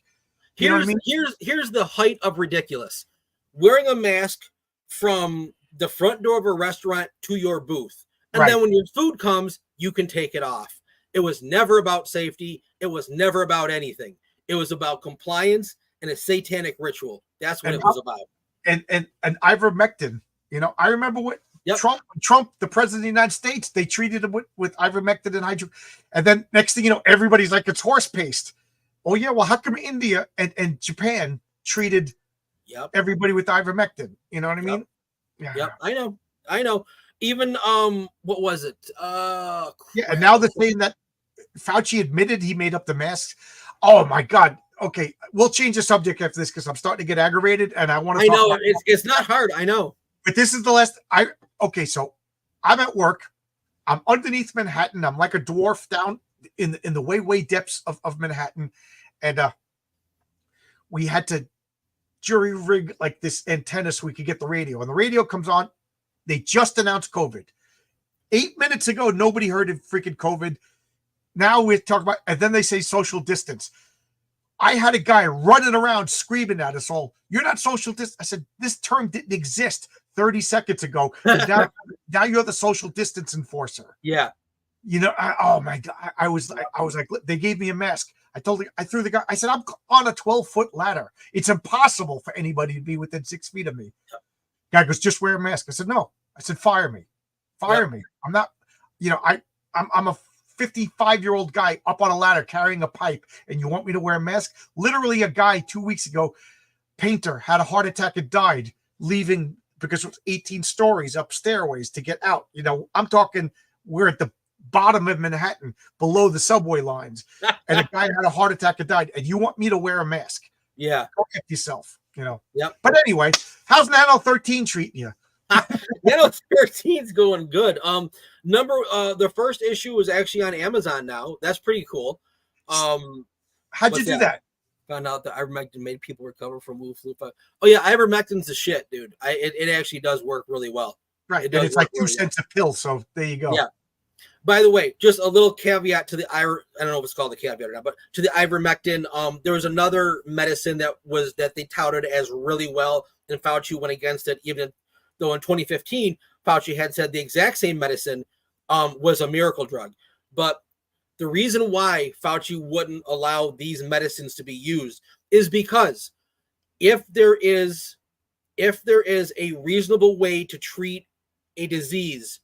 You know what I mean? Here's the height of ridiculous. Wearing a mask from the front door of a restaurant to your booth. And then when your food comes, you can take it off. It was never about safety. It was never about anything. It was about compliance and a satanic ritual. That's what it was about. And ivermectin. You know, I remember what Trump, the president of the United States, they treated him with ivermectin and hydro. And then next thing you know, everybody's like, it's horse paste. Oh yeah, well, how come India and Japan treated everybody with ivermectin? You know what I mean? Yeah. I know. Even what was it? And now they're saying that Fauci admitted he made up the masks. Oh my God. Okay, we'll change the subject after this because I'm starting to get aggravated and I want to. I know it's not hard. I know, but this is the last. So I'm at work. I'm underneath Manhattan. I'm like a dwarf down in the way depths of Manhattan, and we had to jury rig like this antenna so we could get the radio. And the radio comes on. They just announced COVID. 8 minutes ago, nobody heard of freaking COVID. Now we're talking about, and then they say social distance. I had a guy running around screaming at us all, "You're not social distance." I said, this term didn't exist 30 seconds ago. Now you're the social distance enforcer. Yeah. You know, oh my God. I was like, they gave me a mask. I threw the guy. I said, I'm on a 12-foot ladder. It's impossible for anybody to be within 6 feet of me. Guy goes, just wear a mask. I said, no. I said, fire me. Fire me. I'm not, you know, I'm a 55-year-old guy up on a ladder carrying a pipe, and you want me to wear a mask? Literally, a guy 2 weeks ago, painter, had a heart attack and died leaving because it was 18 stories up stairways to get out. You know, I'm talking, we're at the bottom of Manhattan, below the subway lines, and a guy had a heart attack and died, and you want me to wear a mask? Yeah. Go F yourself, you know? Yep. But anyway, how's Nano 13 treating you? Nano 13's going good. The first issue was actually on Amazon now. That's pretty cool. How'd you do that? Found out that ivermectin made people recover from flu. Oh yeah, ivermectin's the shit, dude. It actually does work really well. Right, and it's like 2 cents a pill, so there you go. Yeah. By the way, just a little caveat to I don't know if it's called a caveat or not, but to the ivermectin, there was another medicine that they touted as really well, and Fauci went against it, even though in 2015 Fauci had said the exact same medicine was a miracle drug. But the reason why Fauci wouldn't allow these medicines to be used is because if there is a reasonable way to treat a disease,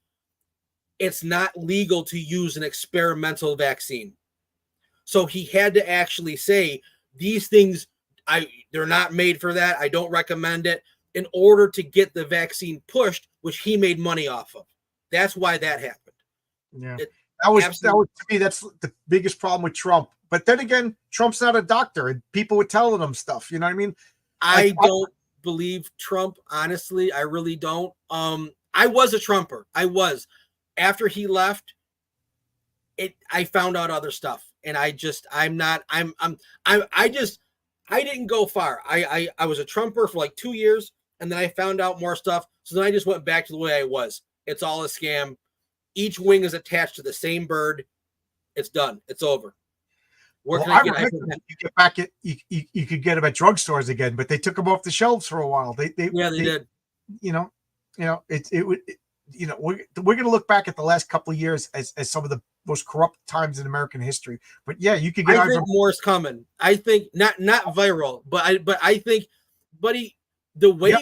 it's not legal to use an experimental vaccine. So he had to actually say, these things, they're not made for that. I don't recommend it, in order to get the vaccine pushed, which he made money off of. That's why that happened. Yeah. That was to me, that's the biggest problem with Trump. But then again, Trump's not a doctor, and people were telling him stuff. You know what I mean? I don't believe Trump, honestly. I really don't. I was a Trumper. I was. After he left, I found out other stuff, and I didn't go far. I was a Trumper for like 2 years, and then I found out more stuff. So then I just went back to the way I was. It's all a scam. Each wing is attached to the same bird. It's done. It's over. Where can I get? You get back at you could get them at drugstores again, but they took them off the shelves for a while. They did. You know, it would. You know, we're going to look back at the last couple of years as some of the most corrupt times in American history. But yeah, you could get. I think more's coming. I think not viral, but I think, buddy, the way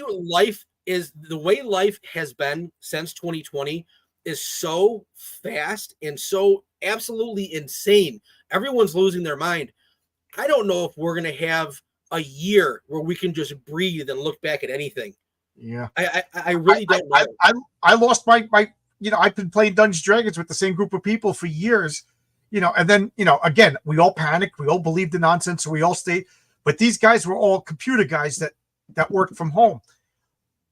life has been since 2020 is so fast and so absolutely insane. Everyone's losing their mind. I don't know if we're going to have a year where we can just breathe and look back at anything. Yeah, I really don't know. I lost my you know, I've been playing Dungeons & Dragons with the same group of people for years, you know, and then, you know, again, we all panicked, we all believed the nonsense, so we all stayed. But these guys were all computer guys that worked from home.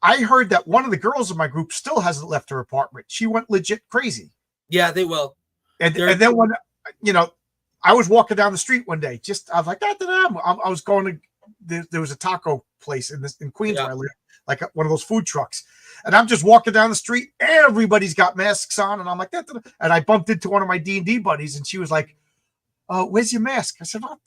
I heard that one of the girls in my group still hasn't left her apartment. She went legit crazy. Yeah, they will. And then when, you know, I was walking down the street one day, I was like, I was going to, there was a taco place in Queens where I live, like one of those food trucks. And I'm just walking down the street. Everybody's got masks on. And I'm like, and I bumped into one of my D&D buddies, and she was like, where's your mask? I said, what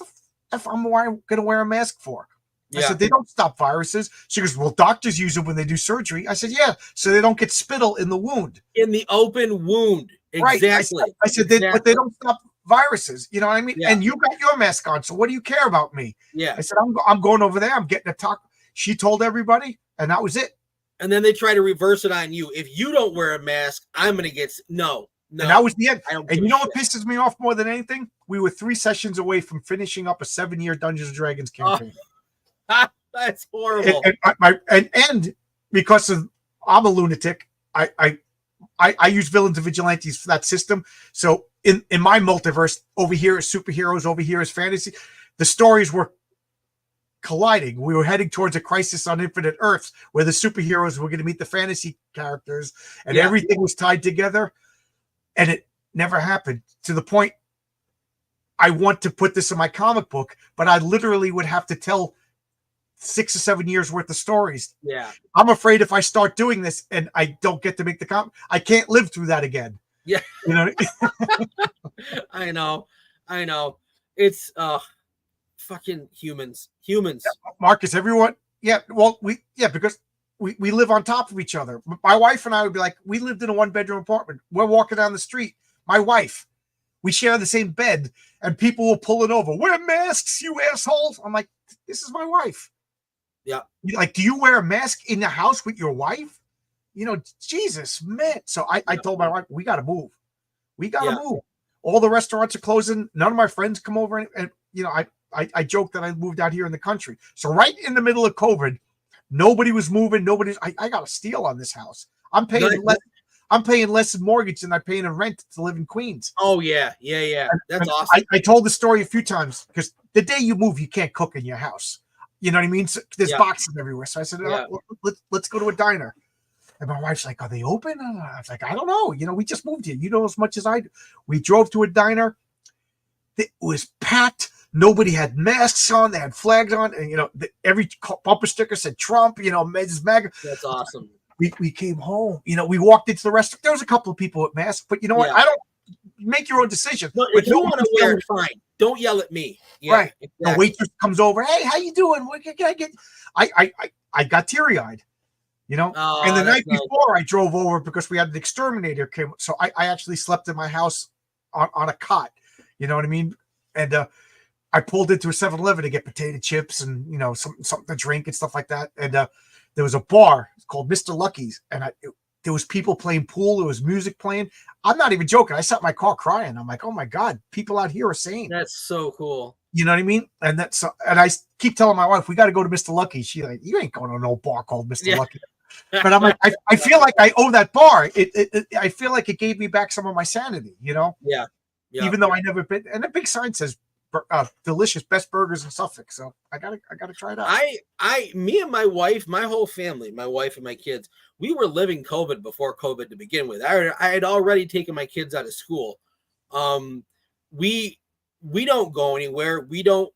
the if I'm going to wear a mask for? I Yeah. said, they don't stop viruses. She goes, well, doctors use them when they do surgery. I said, yeah, so they don't get spittle in the wound. In the open wound. Right. Exactly. I said, Exactly. but they don't stop viruses. You know what I mean? Yeah. And you got your mask on. So what do you care about me? Yeah. I said, I'm going over there. I'm getting a talk. She told everybody, and that was it. And then they try to reverse it on you. If you don't wear a mask, I'm going to get no. And that was the end. And you know what pisses me off more than anything? We were 3 sessions away from finishing up a 7-year Dungeons and Dragons campaign. That's horrible. And because of I'm a lunatic, I use villains and vigilantes for that system. So in my multiverse, over here is superheroes, over here is fantasy. The stories were colliding. We were heading towards a Crisis on Infinite Earths where the superheroes were going to meet the fantasy characters, and everything was tied together. And it never happened, to the point I want to put this in my comic book, but I literally would have to tell 6 or 7 years worth of stories. Yeah. I'm afraid if I start doing this and I don't get to make the comic, I can't live through that again. Yeah. You know. I know. It's fucking humans. Marcus, everyone. Yeah. Well, because we live on top of each other. My wife and I would be like, we lived in a 1-bedroom apartment. We're walking down the street. My wife, we share the same bed, and people will pull it over. Wear masks, you assholes. I'm like, this is my wife. Yeah. Like, do you wear a mask in the house with your wife? You know, Jesus, man. So I told my wife, we got to move. We got to move. All the restaurants are closing. None of my friends come over. And you know, I joke that I moved out here in the country. So right in the middle of COVID, nobody was moving. I got a steal on this house. I'm paying less in mortgage than I pay in rent to live in Queens. Oh yeah. That's awesome. I told the story a few times because the day you move, you can't cook in your house. You know what I mean? So there's boxes everywhere. So I said, let's go to a diner. And my wife's like, are they open? And I was like, I don't know. You know, we just moved here. You know as much as I do. We drove to a diner. It was packed. Nobody had masks on. They had flags on. And, you know, every bumper sticker said Trump, you know, Mrs. MAGA. That's awesome. We came home. You know, we walked into the restaurant. There was a couple of people with masks. But you know what? I don't make your own decision. No, if you want to wear it, fine. Don't yell at me. Yeah, right. Exactly. The waitress comes over. Hey, how you doing? What can I get? I got teary-eyed. You know, and the night before I drove over because we had an exterminator came. So I actually slept in my house on a cot. You know what I mean? And I pulled into a 7-Eleven to get potato chips and, you know, something to drink and stuff like that. And there was a bar called Mr. Lucky's, and there was people playing pool. There was music playing. I'm not even joking. I sat in my car crying. I'm like, oh my God, people out here are sane. That's so cool. You know what I mean? And I keep telling my wife, we got to go to Mr. Lucky. She's like, you ain't going to no bar called Mr. Lucky. But I'm like, I feel like I owe that bar. I feel like it gave me back some of my sanity, you know? Yeah. Even though I never been, and the big sign says delicious, best burgers in Suffolk. So I gotta try it out. Me and my wife, my whole family, my wife and my kids, we were living COVID before COVID to begin with. I had already taken my kids out of school. We don't go anywhere. We don't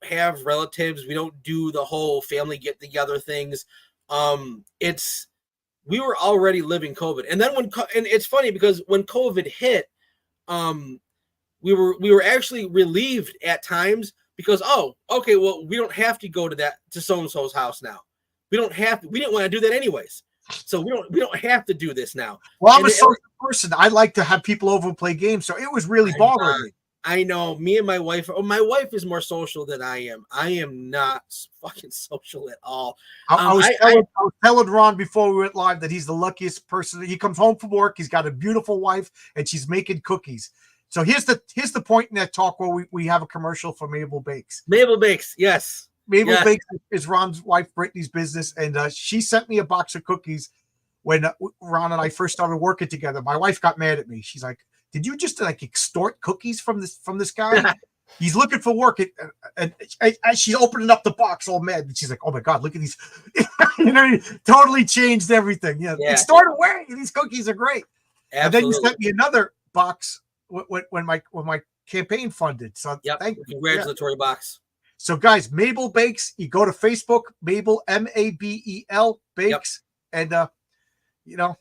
have relatives. We don't do the whole family get together things. We were already living COVID. And then and it's funny because when COVID hit, we were actually relieved at times because, oh, okay, well, we don't have to go to so-and-so's house now. We didn't want to do that anyways. So we don't have to do this now. Well, I'm a social person. I like to have people over and play games. So it was really bothering me. I know. Me and my wife is more social than I am. I am not fucking social at all. I was telling Ron before we went live that he's the luckiest person. He comes home from work. He's got a beautiful wife and she's making cookies. So here's the point in that talk where we have a commercial for Mabel Bakes. Mabel Bakes, yes. Mabel Bakes is Ron's wife, Brittany's business. And she sent me a box of cookies when Ron and I first started working together. My wife got mad at me. She's like, did you just like extort cookies from this guy? He's looking for work. And she's opening up the box all mad. And she's like, oh my God, look at these. You know, totally changed everything. Yeah. Extort away. These cookies are great. Absolutely. And then you sent me another box when my campaign funded. So thank you. Congratulatory box. So guys, Mabel Bakes, you go to Facebook, Mabel, Mabel Bakes. And you know,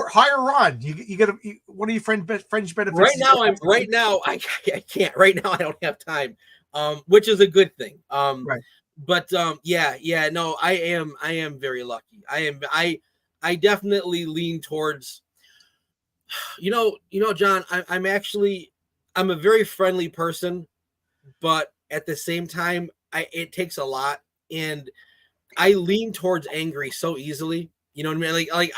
hire Ron. You get one of your friends benefits. Right now, I can't. Right now, I don't have time. which is a good thing. Right. But yeah, no, I am very lucky. I definitely lean towards, John, I'm a very friendly person, but at the same time, it takes a lot, and I lean towards angry so easily. You know what I mean? Like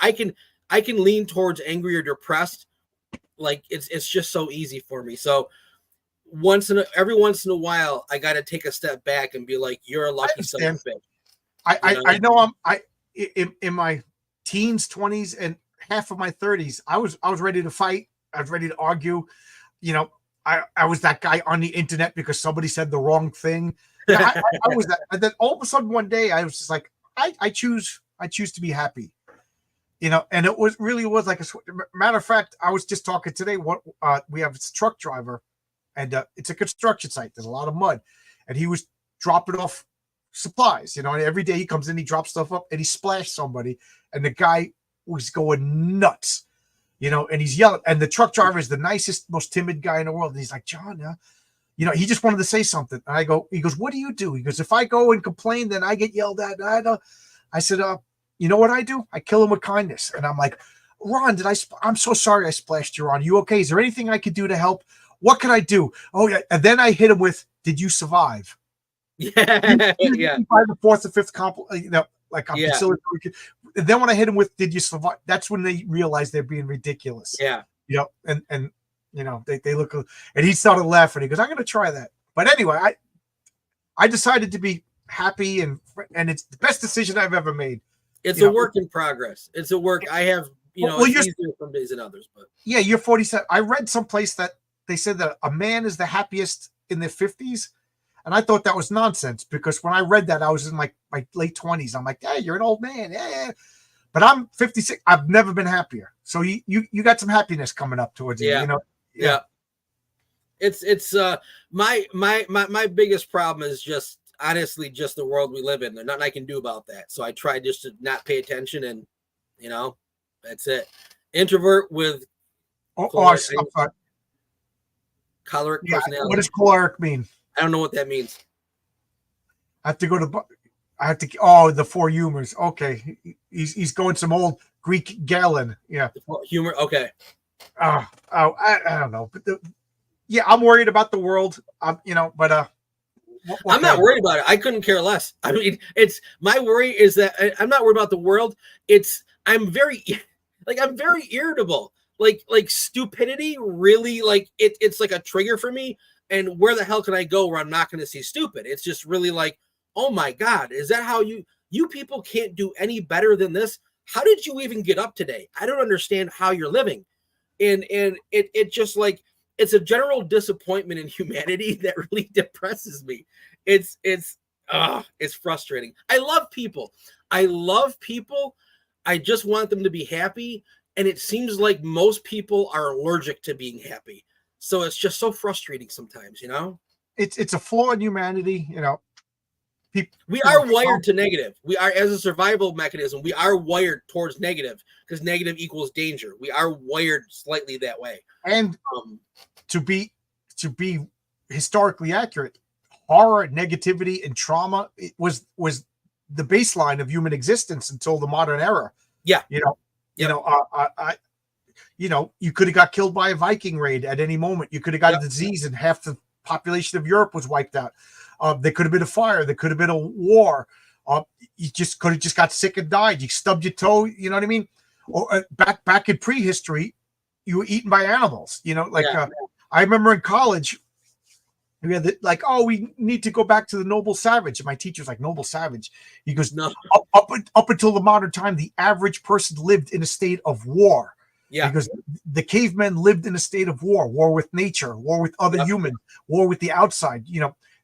I can lean towards angry or depressed. Like it's just so easy for me. So every once in a while, I got to take a step back and be like, "You're a I lucky son of understand. a bitch." I know in my teens, 20s, and half of my 30s, I was ready to fight. I was ready to argue. You know, I was that guy on the internet because somebody said the wrong thing. Yeah, I was that. And then all of a sudden one day I was just like, I choose to be happy. And it was like matter of fact, I was just talking today. What we have this truck driver, and it's a construction site. There's a lot of mud, and he was dropping off supplies. And every day he comes in, he drops stuff up, and he splashed somebody, and the guy was going nuts. And he's yelling, and the truck driver is the nicest, most timid guy in the world. And he's like, John, he just wanted to say something. And he goes, what do you do? He goes, if I go and complain, then I get yelled at. I said, you know what I do? I kill him with kindness. And I'm like, Ron, I'm so sorry I splashed you, Ron. You okay? Is there anything I could do to help? What can I do? Oh yeah. And then I hit him with, did you survive? Yeah. Yeah. By the fourth or fifth like I'm conciliatory. And then when I hit him with, did you survive? That's when they realize they're being ridiculous. Yeah. And they look, and he started laughing. He goes, I'm going to try that. But anyway, I decided to be happy, and it's the best decision I've ever made. It's a work in progress. It's a work. I have, it's easier some days than others, but yeah, you're 47. I read someplace that they said that a man is the happiest in their 50s. And I thought that was nonsense, because when I read that, I was in my late 20s. I'm like, hey, you're an old man. Yeah. But I'm 56. I've never been happier. So you got some happiness coming up towards you. Yeah. It's my biggest problem is just honestly just the world we live in. There's nothing I can do about that. So I try just to not pay attention, and that's it. Introvert with choleric personality. What does choleric mean? I don't know what that means. I have to go to the four humors. Okay. He's going some old Greek Galen. Yeah. Humor. Okay. I don't know. But I'm worried about the world. But I'm not worried about it. I couldn't care less. I mean, it's my worry is that I'm not worried about the world. I'm very irritable. Like stupidity really, like it's like a trigger for me. And where the hell can I go where I'm not going to see stupid? It's just really like, oh my God, is that how you people can't do any better than this? How did you even get up today? I don't understand how you're living. And it just like, it's a general disappointment in humanity that really depresses me. It's frustrating. I love people. I just want them to be happy. And it seems like most people are allergic to being happy. So it's just so frustrating sometimes, It's a flaw in humanity, We are wired to negative. We are, as a survival mechanism, we are wired towards negative, because negative equals danger. We are wired slightly that way. And to be historically accurate, horror, negativity, and trauma was the baseline of human existence until the modern era. Yeah. You could have got killed by a Viking raid at any moment. You could have got a disease, and half the population of Europe was wiped out. There could have been a fire. There could have been a war. You just could have just got sick and died. You stubbed your toe. You know what I mean? Or back in prehistory, you were eaten by animals. I remember in college, we had we need to go back to the noble savage. And my teacher's like, noble savage. He goes, no. Up until the modern time, the average person lived in a state of war. Yeah, because the cavemen lived in a state of war with nature, war with other humans, war with the outside.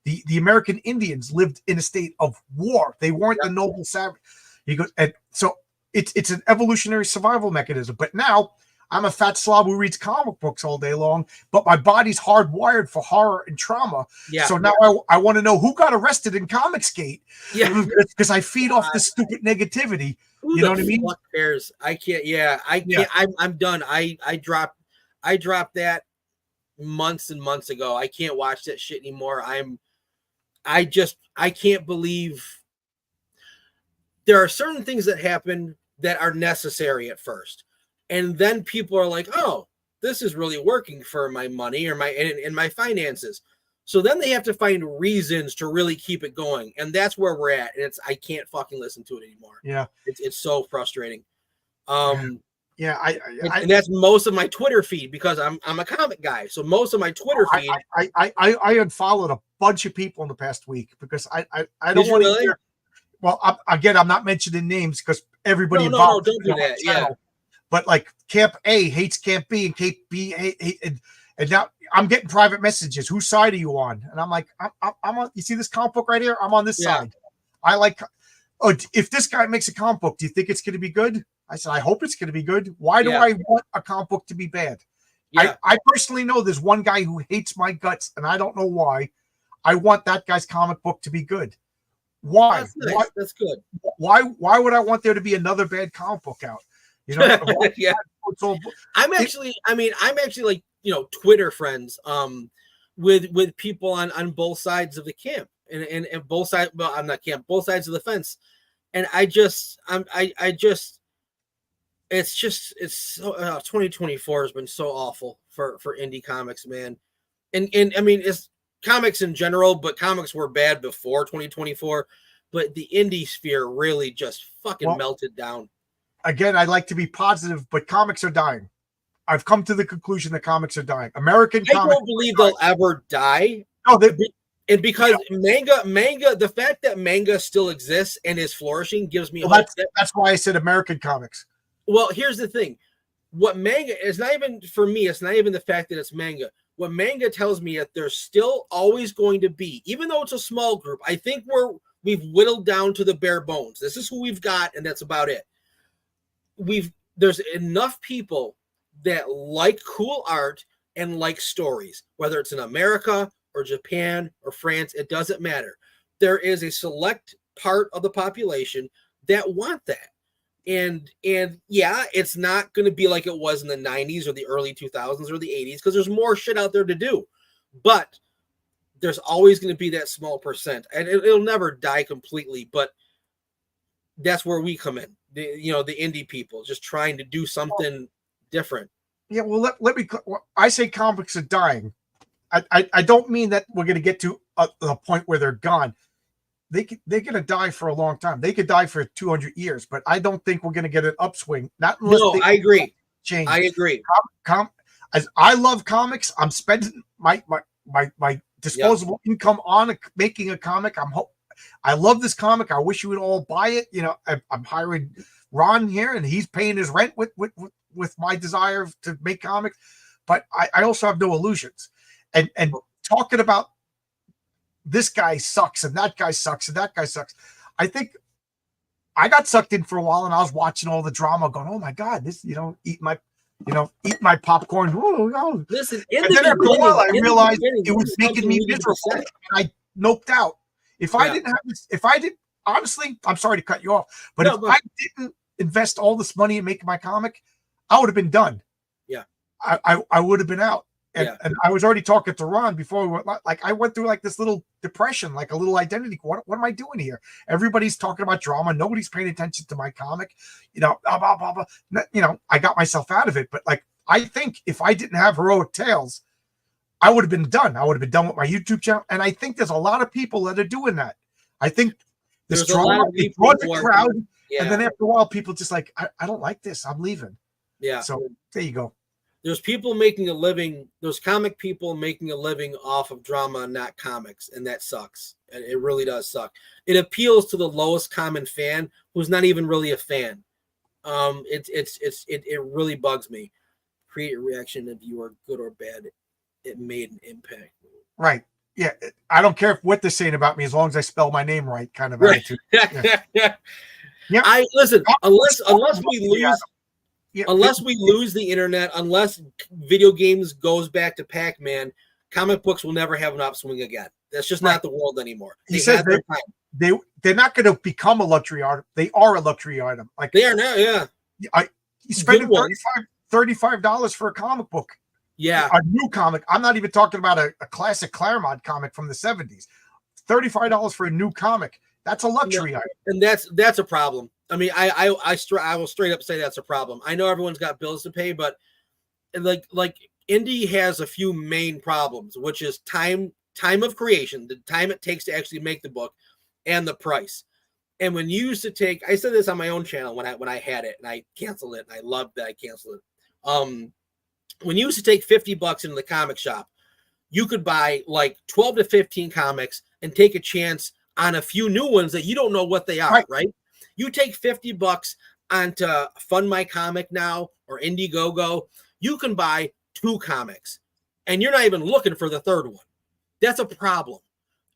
The American Indians lived in a state of war. They weren't the noble savage. He goes, and so it's an evolutionary survival mechanism. But now I'm a fat slob who reads comic books all day long, but my body's hardwired for horror and trauma. Yeah. So now I want to know who got arrested in Comicsgate. Yeah, because I feed off this stupid negativity. You know what I mean? Cares? I can't. Yeah, I can't. Yeah. I'm done. I dropped that months and months ago. I can't watch that shit anymore. I can't believe there are certain things that happen that are necessary at first. And then people are like, oh, this is really working for my money or my finances. So then they have to find reasons to really keep it going. And that's where we're at. And I can't fucking listen to it anymore. Yeah. It's so frustrating. And that's most of my Twitter feed because I'm a comic guy. So most of my Twitter feed. I unfollowed a bunch of people in the past week because I don't want to hear. Well, I'm not mentioning names because everybody involved. No, don't do that. Yeah. But like Camp A hates Camp B and Camp B hate and now I'm getting private messages. Whose side are you on? And I'm like, I'm on. You see this comic book right here? I'm on this side. I like. Oh, if this guy makes a comic book, do you think it's going to be good? I said, I hope it's going to be good. Why do I want a comic book to be bad? Yeah. I personally know there's one guy who hates my guts, and I don't know why. I want that guy's comic book to be good. Why? That's nice. That's good. Why would I want there to be another bad comic book out? You know? Yeah. I'm actually like, Twitter friends with people on both sides of the camp and both sides. Well, I'm not camp, both sides of the fence. And it's so 2024 has been so awful for indie comics, man. And I mean, it's comics in general, but comics were bad before 2024. But the indie sphere really just fucking melted down. Again, I like to be positive, but comics are dying. I've come to the conclusion that comics are dying. American comics. I don't believe they'll ever die. No, and because manga, the fact that manga still exists and is flourishing gives me hope. That's why I said American comics. Well, here's the thing. What manga is not even for me, it's not even the fact that it's manga. What manga tells me that there's still always going to be, even though it's a small group, I think we've whittled down to the bare bones. This is who we've got, and that's about it. There's enough people that like cool art and like stories, whether it's in America or Japan or France, it doesn't matter. There is a select part of the population that want that. And yeah, it's not going to be like it was in the 90s or the early 2000s or the 80s because there's more shit out there to do. But there's always going to be that small percent, and it'll never die completely. But that's where we come in. The indie people just trying to do something different. Yeah, well, let me. I say comics are dying. I don't mean that we're going to get to a point where they're gone. They're going to die for a long time. They could die for 200 years, but I don't think we're going to get an upswing. Not unless I agree. Change. I agree. As I love comics, I'm spending my disposable income on making a comic. I love this comic. I wish you would all buy it. I'm hiring Ron here, and he's paying his rent with my desire to make comics. But I also have no illusions. And talking about this guy sucks and that guy sucks and that guy sucks. I think I got sucked in for a while, and I was watching all the drama, going, "Oh my god, this eat my popcorn." Oh. Listen, and then after a while, I realized it was making me miserable, and I noped out. If I didn't have this, honestly, I'm sorry to cut you off, but if I didn't invest all this money in making my comic, I would have been done. Yeah, I would have been out. And I was already talking to Ron before we went. Like I went through like this little depression, like a little identity. What am I doing here? Everybody's talking about drama. Nobody's paying attention to my comic. Blah, blah, blah, blah. I got myself out of it. But like, I think if I didn't have Heroic Tales, I would have been done. I would have been done with my YouTube channel. And I think there's a lot of people that are doing that. I think this drama brought the crowd. And then after a while, people just like, I don't like this. I'm leaving. Yeah. So there you go. There's people making a living. There's comic people making a living off of drama, not comics, and that sucks. And it really does suck. It appeals to the lowest common fan who's not even really a fan. It really bugs me. Create a reaction if you are good or bad. It made an impact. Right. Yeah. I don't care what they're saying about me as long as I spell my name right. Kind of attitude. Yeah. I listen. Unless we lose. Yeah, unless we lose the internet, unless video games goes back to Pac-Man, comic books will never have an upswing again. That's just not the world anymore. They're not going to become a luxury item. They are a luxury item. Like they are now, yeah. You spend $35 for a comic book. Yeah. A new comic. I'm not even talking about a classic Claremont comic from the 70s. $35 for a new comic. That's a luxury item. And that's a problem. I mean, I will straight up say that's a problem. I know everyone's got bills to pay, but like indie has a few main problems, which is time of creation, the time it takes to actually make the book, and the price. And when you used to take, I said this on my own channel when I had it and I canceled it, and I loved that I canceled it. When you used to take $50 into the comic shop, you could buy like 12 to 15 comics and take a chance on a few new ones that you don't know what they are, right? You take $50 onto Fund My Comic now or Indiegogo, you can buy 2 comics and you're not even looking for the third one. That's a problem.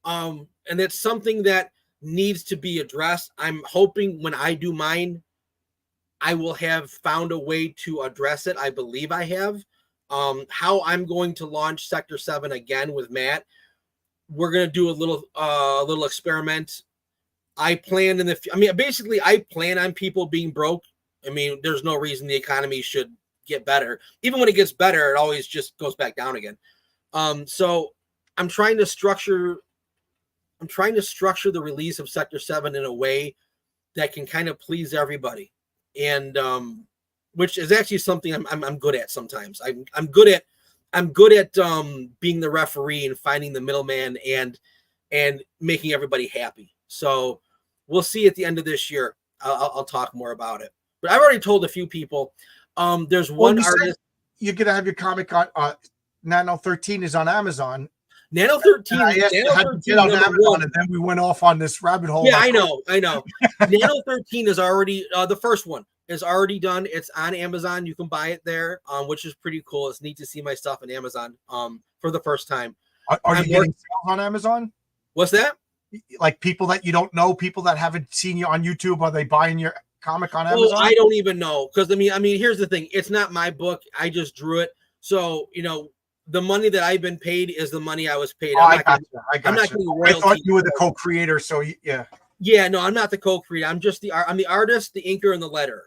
And it's something that needs to be addressed. I'm hoping when I do mine, I will have found a way to address it. I believe I have. How I'm going to launch Sector 7 again with Matt, we're going to do a little experiment. I plan basically I plan on people being broke. I mean, there's no reason the economy should get better. Even when it gets better, it always just goes back down again. So I'm trying to structure the release of Sector 7 in a way that can kind of please everybody. And which is actually something I'm good at sometimes. I'm good at being the referee and finding the middleman and making everybody happy. So we'll see at the end of this year. I'll talk more about it. But I've already told a few people. There's one artist. You're gonna have your comic on. Nano 13 is on Amazon. Nano 13. I asked you how to get on Amazon, and then we went off on this rabbit hole. Yeah, I know. Nano 13 is already the first one is already done. It's on Amazon. You can buy it there, which is pretty cool. It's neat to see my stuff on Amazon for the first time. Are you getting sales on Amazon? What's that? Like people that you don't know, people that haven't seen you on YouTube, are they buying your comic on Amazon? I don't even know, because I mean, here's the thing: it's not my book. I just drew it, so the money that I've been paid is the money I was paid. I got you. I thought you were the co-creator, so yeah. Yeah, no, I'm not the co-creator. I'm just I'm the artist, the inker, and the letterer.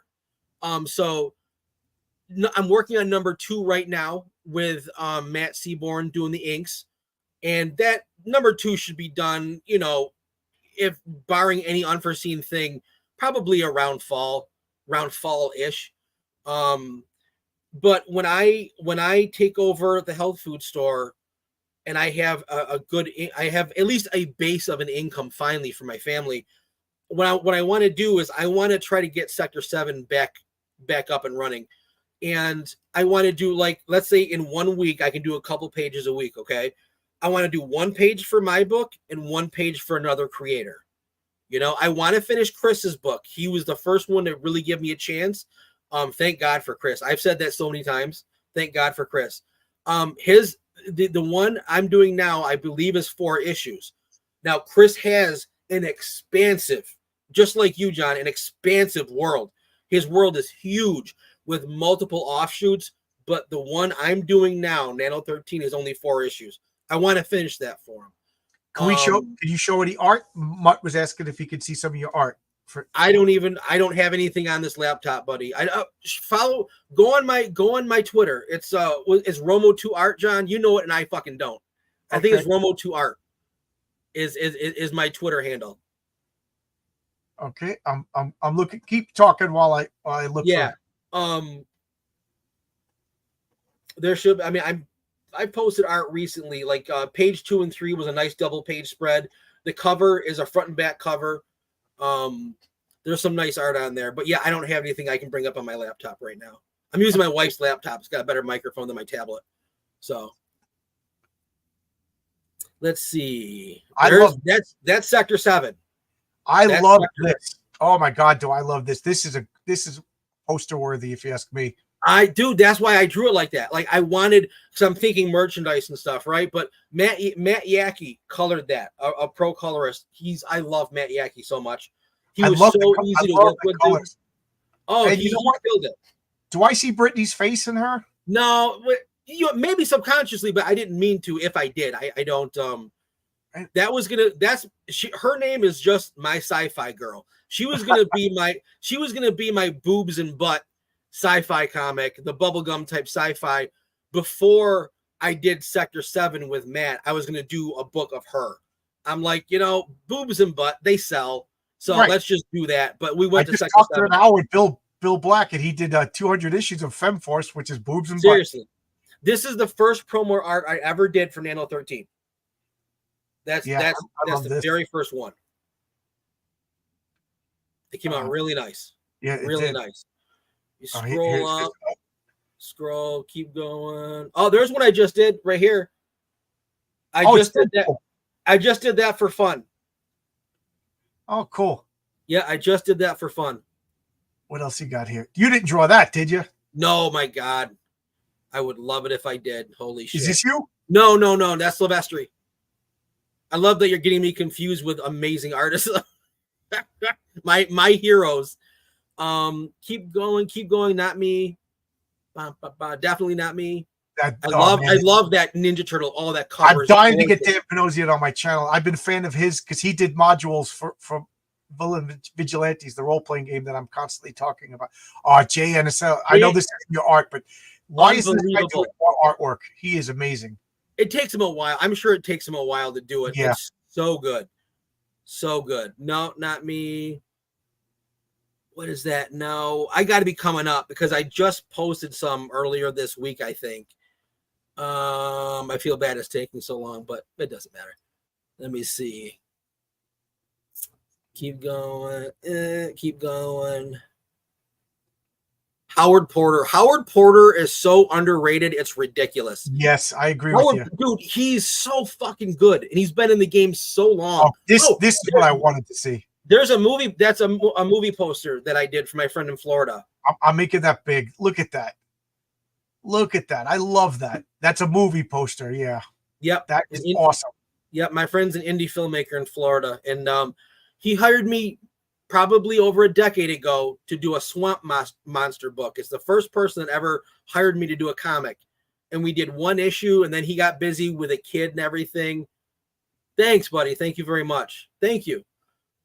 So I'm working on number 2 right now with Matt Seaborn doing the inks, and that number 2 should be done, if barring any unforeseen thing, probably around fall-ish. But when I take over the health food store and I have I have at least a base of an income finally for my family, what I want to do is I want to try to get Sector 7 back up and running. And I want to do, like, let's say in 1 week, I can do a couple pages a week. Okay. I want to do 1 page for my book and 1 page for another creator. I want to finish Chris's book. He was the first one to really give me a chance. Thank God for Chris. I've said that so many times. Thank God for Chris. The one I'm doing now, I believe, is 4 issues. Now, Chris has an expansive, just like you, John, an expansive world. His world is huge with multiple offshoots, but the one I'm doing now, Nano 13, is only 4 issues. I want to finish that for him. Can you show any art? Mutt was asking if he could see some of your art. I don't have anything on this laptop, buddy. Go on my Twitter. It's Romo2 Art, John. You know it, and I fucking don't. I think it's Romo2 Art is my Twitter handle. Okay, I'm looking. Keep talking while I look. Yeah. There should. I posted art recently. Like page 2 and 3 was a nice double page spread. The cover is a front and back cover. There's some nice art on there, but yeah, I don't have anything I can bring up on my laptop right now. I'm using my wife's laptop. It's got a better microphone than my tablet. So let's see. That's Sector 7. I love this. Oh my God, do I love this? This is poster worthy, if you ask me. That's why I drew it like that. Like I wanted, because I'm thinking merchandise and stuff, right? But Matt Yackey colored that, a pro colorist. I love Matt Yackey so much. He was so easy to work with. Oh, he killed it. Do I see Brittany's face in her? No, maybe subconsciously, but I didn't mean to. If I did, I don't. Her name is just my sci-fi girl. She was gonna be my boobs and butt sci-fi comic, the bubblegum type sci-fi. Before I did Sector 7 with Matt, I was gonna do a book of her, I'm like, boobs and butt, they sell. So Right. let's just do that. But we I went to just Sector talked to 7. an hour with Bill Black, and he did 200 issues of FemForce, which is boobs and butt. Seriously. This is the first promo art I ever did for Nano 13. That's the very first one. It came out really nice. Yeah, really nice. You scroll up, scroll, keep going. Oh, there's what I just did right here. I just did that. Cool. I just did that for fun. Oh, cool. Yeah, I just did that for fun. What else you got here? You didn't draw that, did you? No, my God. I would love it if I did. Holy shit. Is this you? No. That's Silvestri. I love that you're getting me confused with amazing artists. my heroes. Keep going. Not me. Definitely not me. I love that Ninja Turtle. All that cover. I'm dying to get Dan Panosian on my channel. I've been a fan of his because he did modules for Villain Vigilantes, the role-playing game that I'm constantly talking about. JNSL. I know this isn't your art, but why is this guy doing more artwork? He is amazing. It takes him a while. I'm sure it takes him a while to do it. Yeah. It's so good. So good. No, not me. What is that? No, I got to be coming up because I just posted some earlier this week, I think. I feel bad it's taking so long, but it doesn't matter. Let me see. Keep going. Keep going. Howard Porter. Howard Porter is so underrated. It's ridiculous. Yes, I agree with you. Dude, he's so fucking good. And he's been in the game so long. This is what I wanted to see. There's a movie. That's a movie poster that I did for my friend in Florida. I'm making that big. Look at that. Look at that. I love that. That's a movie poster. Yeah. Yep. That is awesome. Yep. My friend's an indie filmmaker in Florida. And he hired me probably over a decade ago to do a Swamp Monster book. It's the first person that ever hired me to do a comic. And we did one issue, and then he got busy with a kid and everything. Thanks, buddy. Thank you very much. Thank you.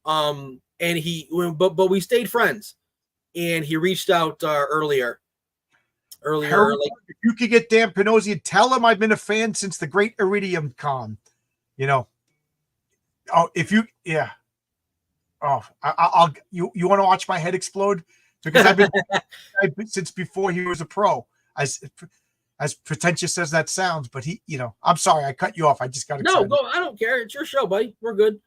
And but we stayed friends. And he reached out earlier. Like, if you could get Dan Panosian, tell him I've been a fan since the Great Iridium Con. Oh, if you, yeah. Oh, you want to watch my head explode? Because I've been since before he was a pro. As pretentious as that sounds, but he, I'm sorry I cut you off. I just got excited. No, I don't care. It's your show, buddy. We're good.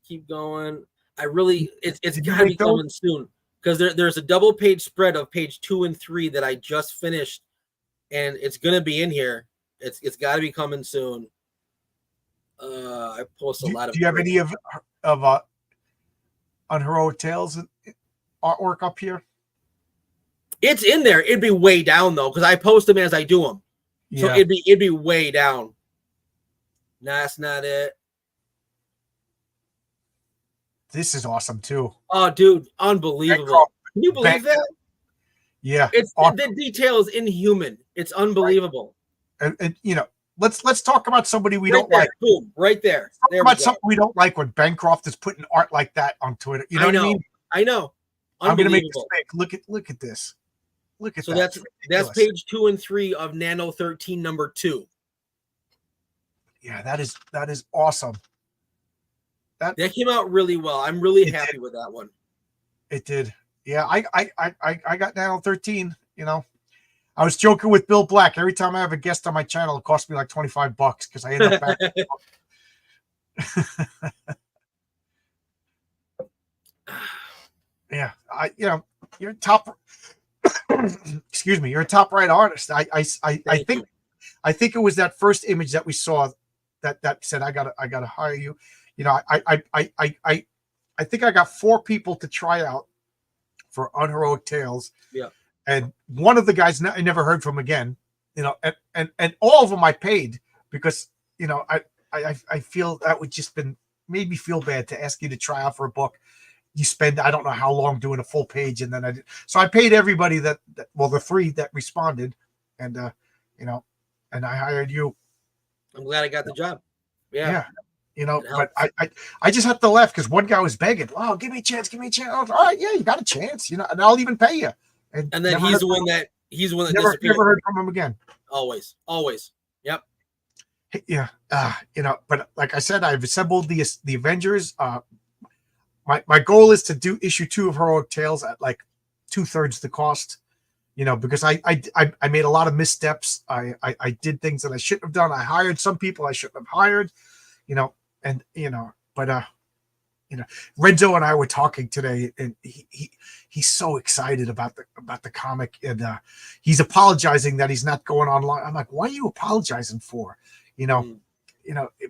Keep going. It's got to be coming soon because there's a double page spread of page 2 and 3 that I just finished, and it's gonna be in here. It's got to be coming soon. I post a lot of. Do you have any of Unheroic Tales artwork up here? It's in there. It'd be way down though, because I post them as I do them. So it'd be way down. No, that's not it. This is awesome too. Oh, dude, unbelievable! Can you believe that? Yeah, the detail is inhuman. It's unbelievable. Right. And let's talk about somebody we don't like. Boom, right there. Talk about something we don't like when Bancroft is putting art like that on Twitter. You know what I mean? I know. I'm gonna make this big. Look at this. Look at that. So that's page 2 and 3 of Nano 13 number 2. Yeah, that is awesome. That came out really well. I'm really happy with that one. It did. Yeah, I got Nano 13. I was joking with Bill Black. Every time I have a guest on my channel, it costs me like $25 because I end up back. Yeah, you're top. Excuse me, you're a top right artist. I think it was that first image that we saw that said I gotta hire you. I think I got 4 people to try out for Unheroic Tales. Yeah. And one of the guys I never heard from again, and all of them I paid because, I feel that would just made me feel bad to ask you to try out for a book. You spend, I don't know how long doing a full page. And then so I paid everybody the 3 that responded and I hired you. I'm glad I got the job. Yeah. But I just had to laugh because one guy was begging, "Oh, give me a chance. I was like, all right, yeah, you got a chance, and I'll even pay you." And then he's the one that never heard from him again. Always. Yep. Yeah, but like I said, I've assembled the Avengers. My goal is to do issue 2 of Heroic Tales at like 2/3 the cost. Because I made a lot of missteps. I did things that I shouldn't have done. I hired some people I shouldn't have hired. And but Renzo and I were talking today, and he's so excited about the comic, and he's apologizing that he's not going online. I'm like, what are you apologizing for? You know,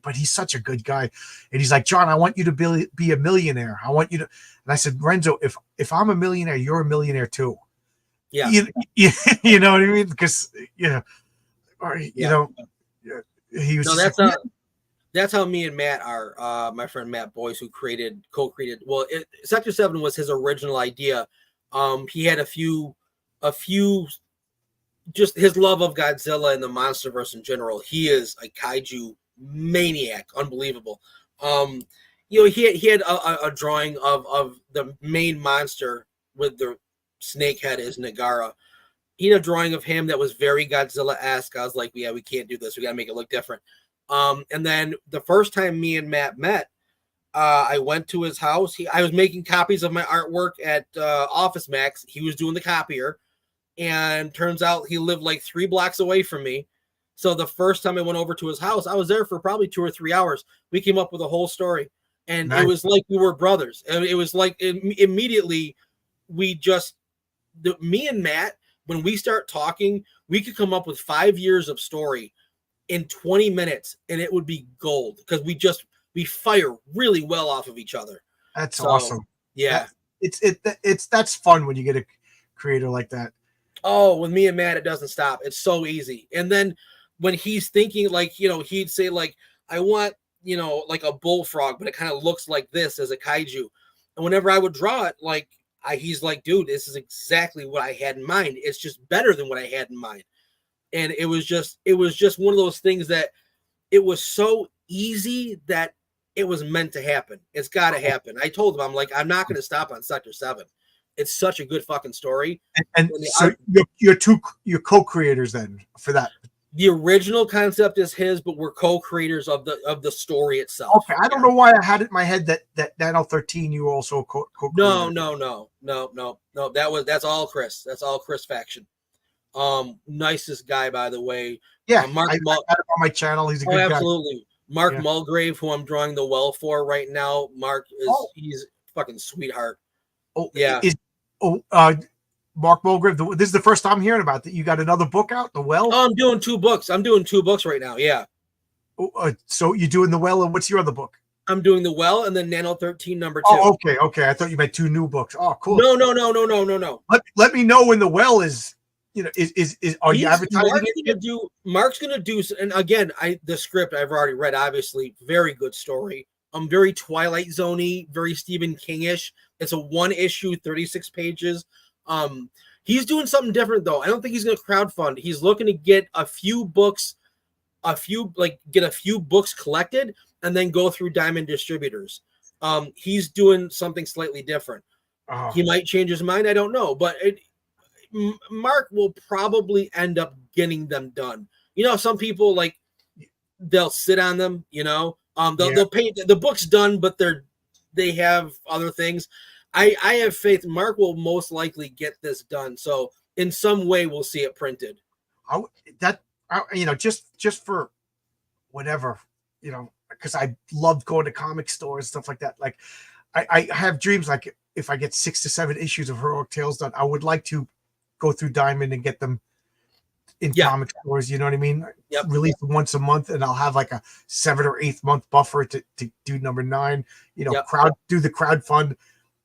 but he's such a good guy, and he's like, John, I want you to be a millionaire. I want you to. And I said, Renzo, if I'm a millionaire, you're a millionaire too. Yeah, you know what I mean? Because he was no, just like, that's how me and Matt are. My friend Matt Boyce, who co-created. Well, Sector 7 was his original idea. He had a few, just his love of Godzilla and the MonsterVerse in general. He is a kaiju maniac, unbelievable. He had a drawing of the main monster with the snake head is Nagara. He had a drawing of him that was very Godzilla-esque. I was like, yeah, we can't do this. We got to make it look different. And then the first time me and Matt met, I went to his house. I was making copies of my artwork at Office Max. He was doing the copier, and turns out he lived like 3 blocks away from me. So the first time I went over to his house, I was there for probably 2 or 3 hours. We came up with a whole story, and nice. It was like we were brothers. And it was like immediately me and Matt, when we start talking, we could come up with 5 years of story in 20 minutes, and it would be gold because we fire really well off of each other. That's awesome. Yeah. That's fun when you get a creator like that. Oh, with me and Matt, it doesn't stop. It's so easy. And then when he's thinking, like, he'd say, like, I want, like a bullfrog, but it kind of looks like this as a kaiju. And whenever I would draw it, like, he's like, dude, this is exactly what I had in mind. It's just better than what I had in mind. And it was just one of those things that it was so easy that it was meant to happen. It's got to happen. I told him, I'm like, I'm not going to stop on Sector 7. It's such a good fucking story. And so you're co-creators then for that. The original concept is his, but we're co-creators of the story itself. Okay, I don't know why I had it in my head that Daniel 13 you also co-created. No. That's all Chris. That's all Chris faction. Nicest guy, by the way. Yeah, Mark I had him on my channel. He's a good guy. Absolutely. Mark Mulgrave, who I'm drawing the well for right now. Mark he's a fucking sweetheart. Oh yeah. Mark Mulgrave. This is the first time I'm hearing about that. You got another book out, The Well? Oh, I'm doing 2 books. I'm doing 2 books right now. Yeah. So you're doing The Well, and what's your other book? I'm doing The Well, and then Nano 13 number 2. Oh, okay. I thought you meant 2 new books. Oh, cool. No. Let me know when The Well is. Are you advertising? Mark's gonna do, and again, the script I've already read. Obviously, very good story. Very Twilight Zone-y, very Stephen King-ish. It's a 1-issue, 36 pages. He's doing something different though. I don't think he's gonna crowdfund. He's looking to get a few books, get a few books collected, and then go through Diamond distributors. He's doing something slightly different. Oh. He might change his mind. I don't know, but Mark will probably end up getting them done. Some people they'll sit on them. They'll pay the book's done, but they have other things. I have faith Mark will most likely get this done. So in some way, we'll see it printed. Just for whatever, because I love going to comic stores, stuff like that. Like I have dreams, like if I get 6 to 7 issues of Heroic Tales done, I would like to go through Diamond and get them in comic stores. You know what I mean? Yep. Release them once a month, and I'll have like a 7 or 8 month buffer to do number 9. Do the crowdfund.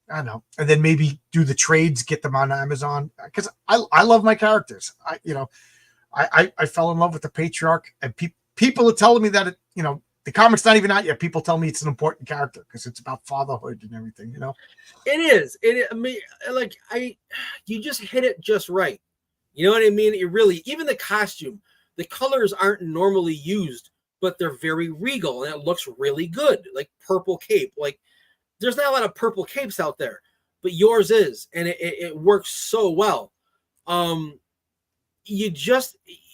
I don't know, and then maybe do the trades, get them on Amazon, because I love my characters. I fell in love with the Patriarch, and people are telling me that the comic's not even out yet. People tell me it's an important character because it's about fatherhood and everything. It is. I mean, you just hit it just right. You know what I mean? It really, even the costume, the colors aren't normally used, but they're very regal and it looks really good. Like purple cape. Like there's not a lot of purple capes out there, but yours is, and it works so well.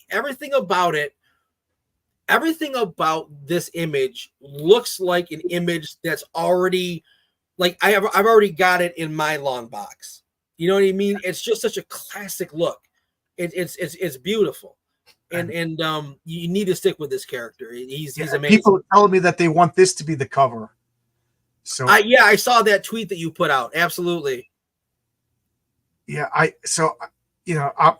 Everything about it everything about this image looks like an image that's already like I've already got it in my long box. You know what I mean? It's just such a classic look. It's beautiful. And you need to stick with this character. He's amazing. People are telling me that they want this to be the cover. So I saw that tweet that you put out. Absolutely. Yeah,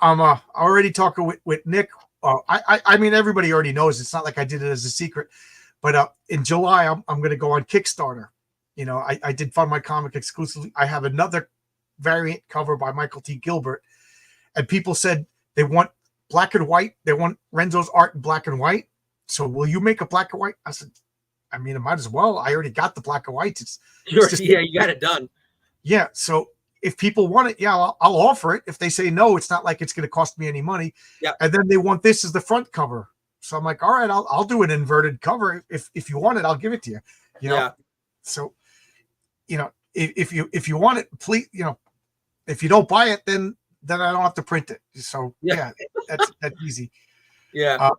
I'm already talking with Nick. I mean, everybody already knows. It's not like I did it as a secret, but in July I'm going to go on Kickstarter. You know, I did Fund My Comic exclusively. I have another variant cover by Michael T. Gilbert, and people said they want black and white. They want Renzo's art in black and white. So will you make a black and white? I said, I mean, I might as well. I already got the black and whites. You got it done. Yeah, so if people want it, yeah, I'll offer it. If they say no, it's not like it's going to cost me any money. Yeah. And then they want this as the front cover. So I'm like, all right, I'll do an inverted cover. If you want it, I'll give it to you. You know. Yeah. So, you know, if you want it, please, you know, if you don't buy it, then I don't have to print it. So yeah, that's easy. Yeah.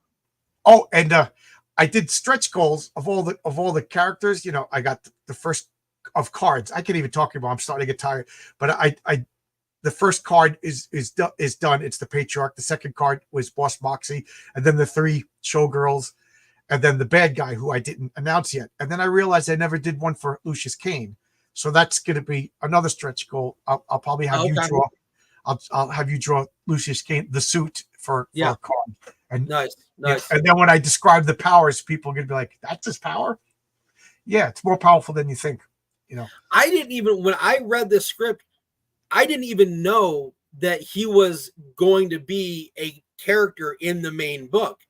I did stretch goals of all the characters. You know, I got the first of cards. I can't even talk about. I'm starting to get tired. But I the first card is done. It's the Patriarch. The second card was Boss Moxie, and then the 3 showgirls, and then the bad guy who I didn't announce yet. And then I realized I never did one for Lucius Kane. So that's going to be another stretch goal. I'll probably have you draw. I'll have you draw Lucius Kane the suit for a card. And nice. And then when I describe the powers, people are going to be like, "That's his power." Yeah, it's more powerful than you think. You know, I didn't even, when I read the script, I didn't even know that he was going to be a character in the main book.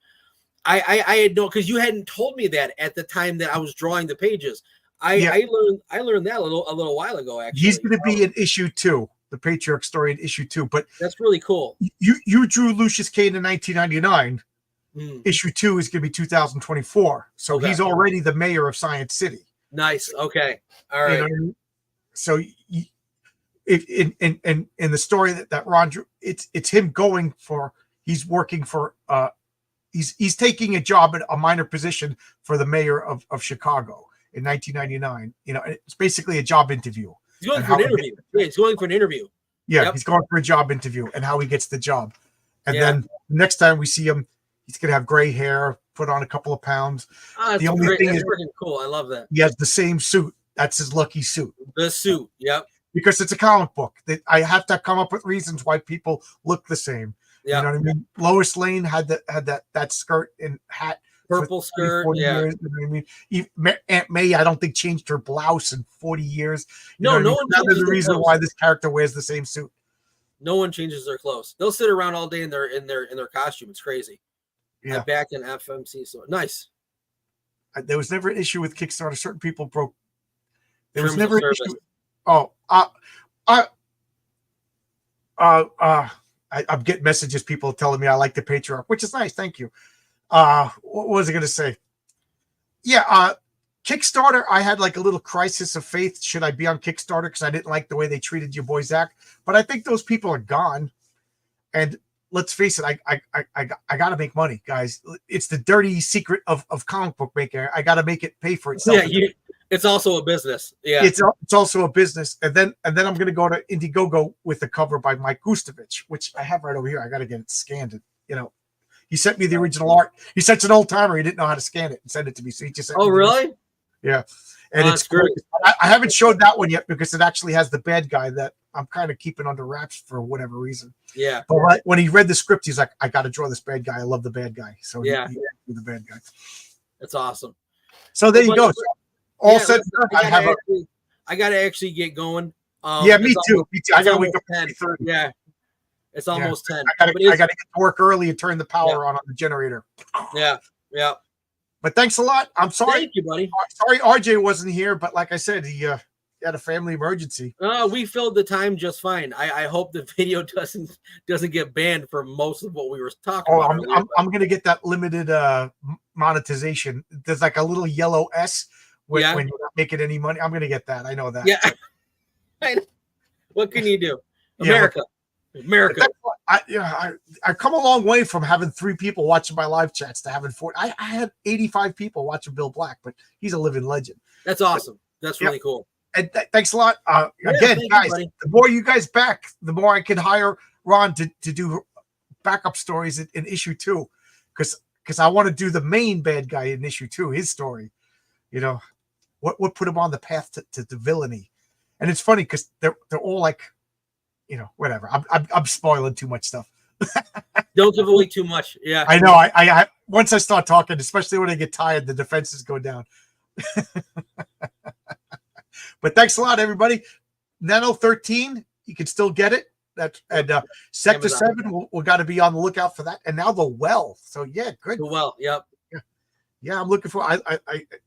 I had no, because you hadn't told me that at the time that I was drawing the pages. I learned that a little while ago. Actually, he's going to be in issue 2, the Patriarch story in issue 2. But that's really cool. You drew Lucius Kane in 1999. Issue 2 is going to be 2024. So he's already the mayor of Science City. Nice. Okay. All right. You know what I mean? So if in the story that Ron drew, it's him going for, he's working for he's taking a job at a minor position for the mayor of Chicago in 1999. You know, it's basically a job interview. He's going for an interview. He's going for an interview. Yeah, he's going for a job interview and how he gets the job. And then next time we see him, he's going to have gray hair, put on a couple of pounds. The only thing is freaking cool. I love that. He has the same suit. That's his lucky suit. The suit. Yep. Because it's a comic book. That I have to come up with reasons why people look the same. Yeah. You know what I mean? Lois Lane had that skirt and hat. Purple skirt. Yeah. Years, you know what I mean? Aunt May, I don't think changed her blouse in 40 years. No one. There's a reason why this character wears the same suit. No one changes their clothes. They'll sit around all day in their costume. It's crazy. Yeah. I'm back in FMC, so nice. There was never an issue with Kickstarter. Certain people broke. There was Terms never of an service. issue. I'm getting messages, people telling me I like the Patriarch, which is nice. Thank you. What was I going to say? Yeah. Kickstarter, I had like a little crisis of faith. Should I be on Kickstarter? Because I didn't like the way they treated your boy Zach. But I think those people are gone. And let's face it, I got to make money, guys. It's the dirty secret of comic book making. I got to make it pay for itself. Yeah, it's also a business. Yeah, it's also a business. And then I'm going to go to Indiegogo with the cover by Mike Gustovich, which I have right over here. I got to get it scanned. You know, he sent me the original art. He's such an old timer. He didn't know how to scan it and send it to me. So he just sent me really? Yeah. And it's great. I haven't showed that one yet because it actually has the bad guy that I'm kind of keeping under wraps for whatever reason. Yeah. But when he read the script, he's like, I got to draw this bad guy. I love the bad guy. So he drew the bad guy. That's awesome. So there you go. So all said, I got to actually get going. Yeah, me too. I got to wake up at 10:30. Yeah. It's almost 10. I got to get to work early and turn the power on the generator. Yeah. Yeah. But thanks a lot. I'm sorry. Thank you, buddy. Sorry RJ wasn't here, but like I said, he had a family emergency. We filled the time just fine. I hope the video doesn't get banned for most of what we were talking about. I'm going to get that limited monetization. There's like a little yellow S when you're not making any money. I'm going to get that. I know that. Yeah. What can you do? America. America. I've come a long way from having 3 people watching my live chats to having 4. I had 85 people watching Bill Black, but he's a living legend. That's awesome. That's really cool. And thanks a lot. Again, guys, the more you guys back, the more I can hire Ron to do backup stories in issue 2, because I want to do the main bad guy in issue 2, his story. You know, what put him on the path to the villainy. And it's funny because they're all like, you know, whatever. I'm spoiling too much stuff. Don't give away too much. Yeah, I know. I once I start talking, especially when I get tired, the defenses go down. But thanks a lot, everybody. Nano 13, you can still get it. That and Sector 7, we got to be on the lookout for that. And now the Well. So yeah, good. The Well. Yep. Yeah, I'm looking for. I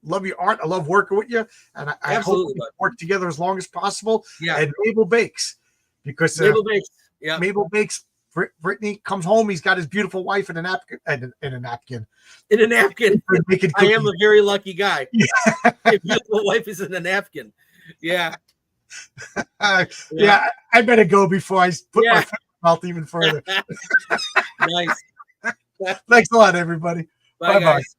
love your art. I love working with you, and I hope we work together as long as possible. Yeah. And Mabel Bakes, because Mabel Bakes. Yeah. Mabel Bakes. Brittany comes home. He's got his beautiful wife in a napkin. In a napkin. In a napkin. I am a very lucky guy. Yeah. My beautiful wife is in a napkin. Yeah. Yeah. I better go before I put my mouth even further. Nice. Thanks a lot, everybody. Bye, guys.